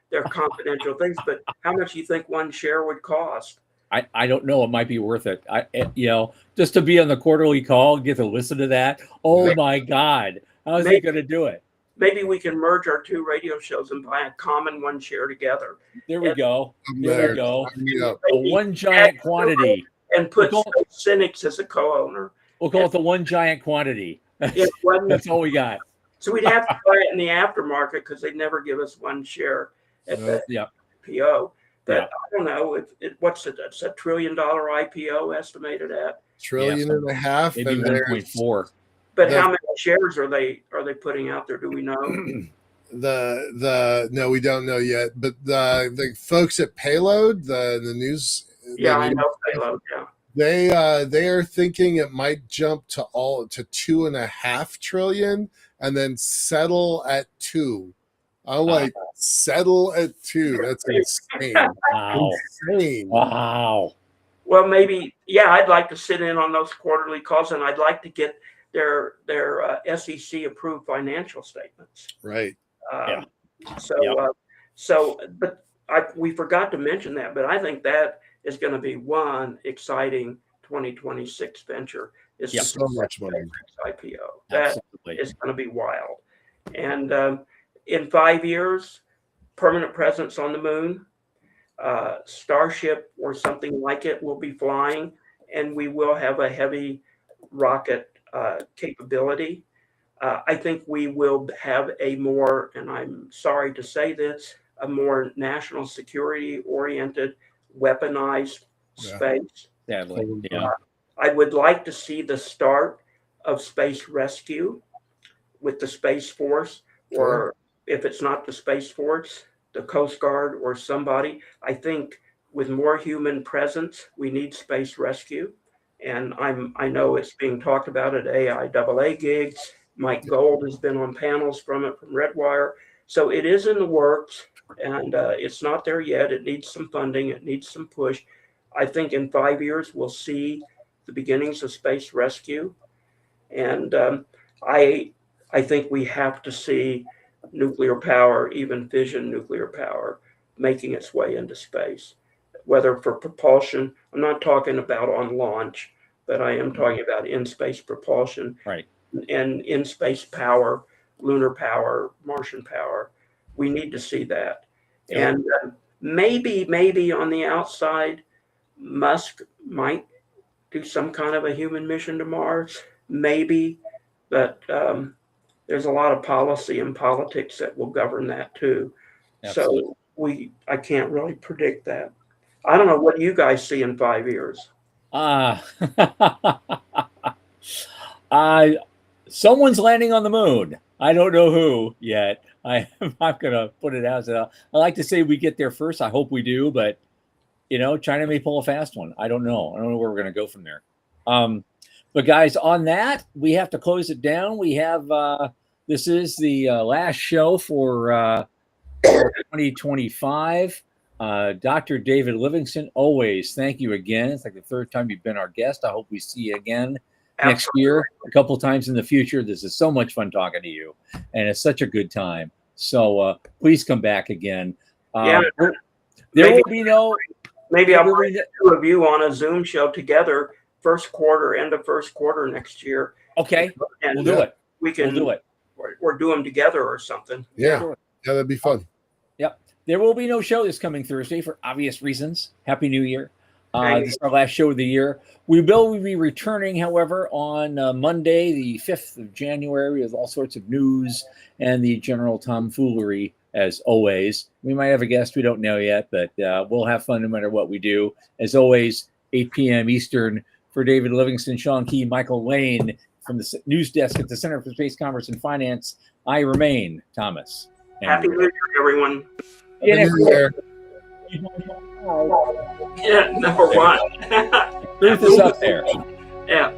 their confidential things. But how much do you think one share would cost? I don't know. It might be worth it. Just to be on the quarterly call, get to listen to that. Oh my God, how is he going to do it? Maybe we can merge our 2 radio shows and buy a common one share together. There we go. A one giant quantity. And put Cynics as a co-owner. We'll call it the one giant quantity. That's all we got. So we'd have to buy it in the aftermarket because they'd never give us one share at the IPO. But I don't know. What's it? It's $1 trillion IPO estimated at. Trillion and a half. Maybe 1.4. But how many shares are they putting out there? Do we know? No, we don't know yet. But the folks at Payload, the news. Yeah, I know Payload. Yeah. They are thinking it might jump to 2.5 trillion and then settle at 2. I'm like, settle at 2. That's insane. Wow. Insane. Wow. Well, maybe, I'd like to sit in on those quarterly calls, and I'd like to get their SEC approved financial statements. Right. But we forgot to mention that, but I think that is going to be one exciting 2026 venture. Is so much money. IPO. That is going to be wild. And in 5 years, permanent presence on the moon, Starship or something like it will be flying, and we will have a heavy rocket capability. I think we will have a more, and I'm sorry to say this, a more national security oriented, weaponized space. Sadly, I would like to see the start of space rescue with the Space Force, or if it's not the Space Force, the Coast Guard or somebody. I think with more human presence, we need space rescue. And I know it's being talked about at AIAA gigs. Mike Gold has been on panels from it from Redwire. So it is in the works, and it's not there yet. It needs some funding. It needs some push. I think in 5 years we'll see the beginnings of space rescue, and I I think we have to see nuclear power, even fission nuclear power, making its way into space, whether for propulsion. I'm not talking about on launch, but I am talking about in space propulsion Right. and in space power, lunar power, Martian power. We need to see that. Yeah. And maybe on the outside, Musk might do some kind of a human mission to Mars, maybe, but there's a lot of policy and politics that will govern that too. Absolutely. So I can't really predict that. I don't know. What do you guys see in 5 years? Uh, someone's landing on the moon. I don't know who yet. I'm not going to put it out. I like to say we get there first. I hope we do, but China may pull a fast one. I don't know. I don't know where we're going to go from there. But guys, on that, we have to close it down. We have this is the last show for 2025. Dr. David Livingston, always thank you again. It's like the third time you've been our guest. I hope we see you again next year, a couple of times in the future. This is so much fun talking to you, and it's such a good time. So please come back again. Yeah, there will be no. Maybe I'll bring the two of you on a Zoom show together, end of first quarter next year. Okay, and we'll do it. We'll do it. Or do them together or something. Yeah, sure. Yeah, that'd be fun. Yep. There will be no show this coming Thursday for obvious reasons. Happy New Year. This is our last show of the year. We will be returning, however, on Monday, the 5th of January, with all sorts of news and the general tomfoolery, as always. We might have a guest, we don't know yet, but we'll have fun no matter what we do. As always, 8 p.m. Eastern. For David Livingston, Sean Key, Michael Lane, from the news desk at the Center for Space Commerce and Finance, I remain Thomas. Happy New Year, everyone. Happy New Year. Yeah, number one. Truth is up there. Yeah.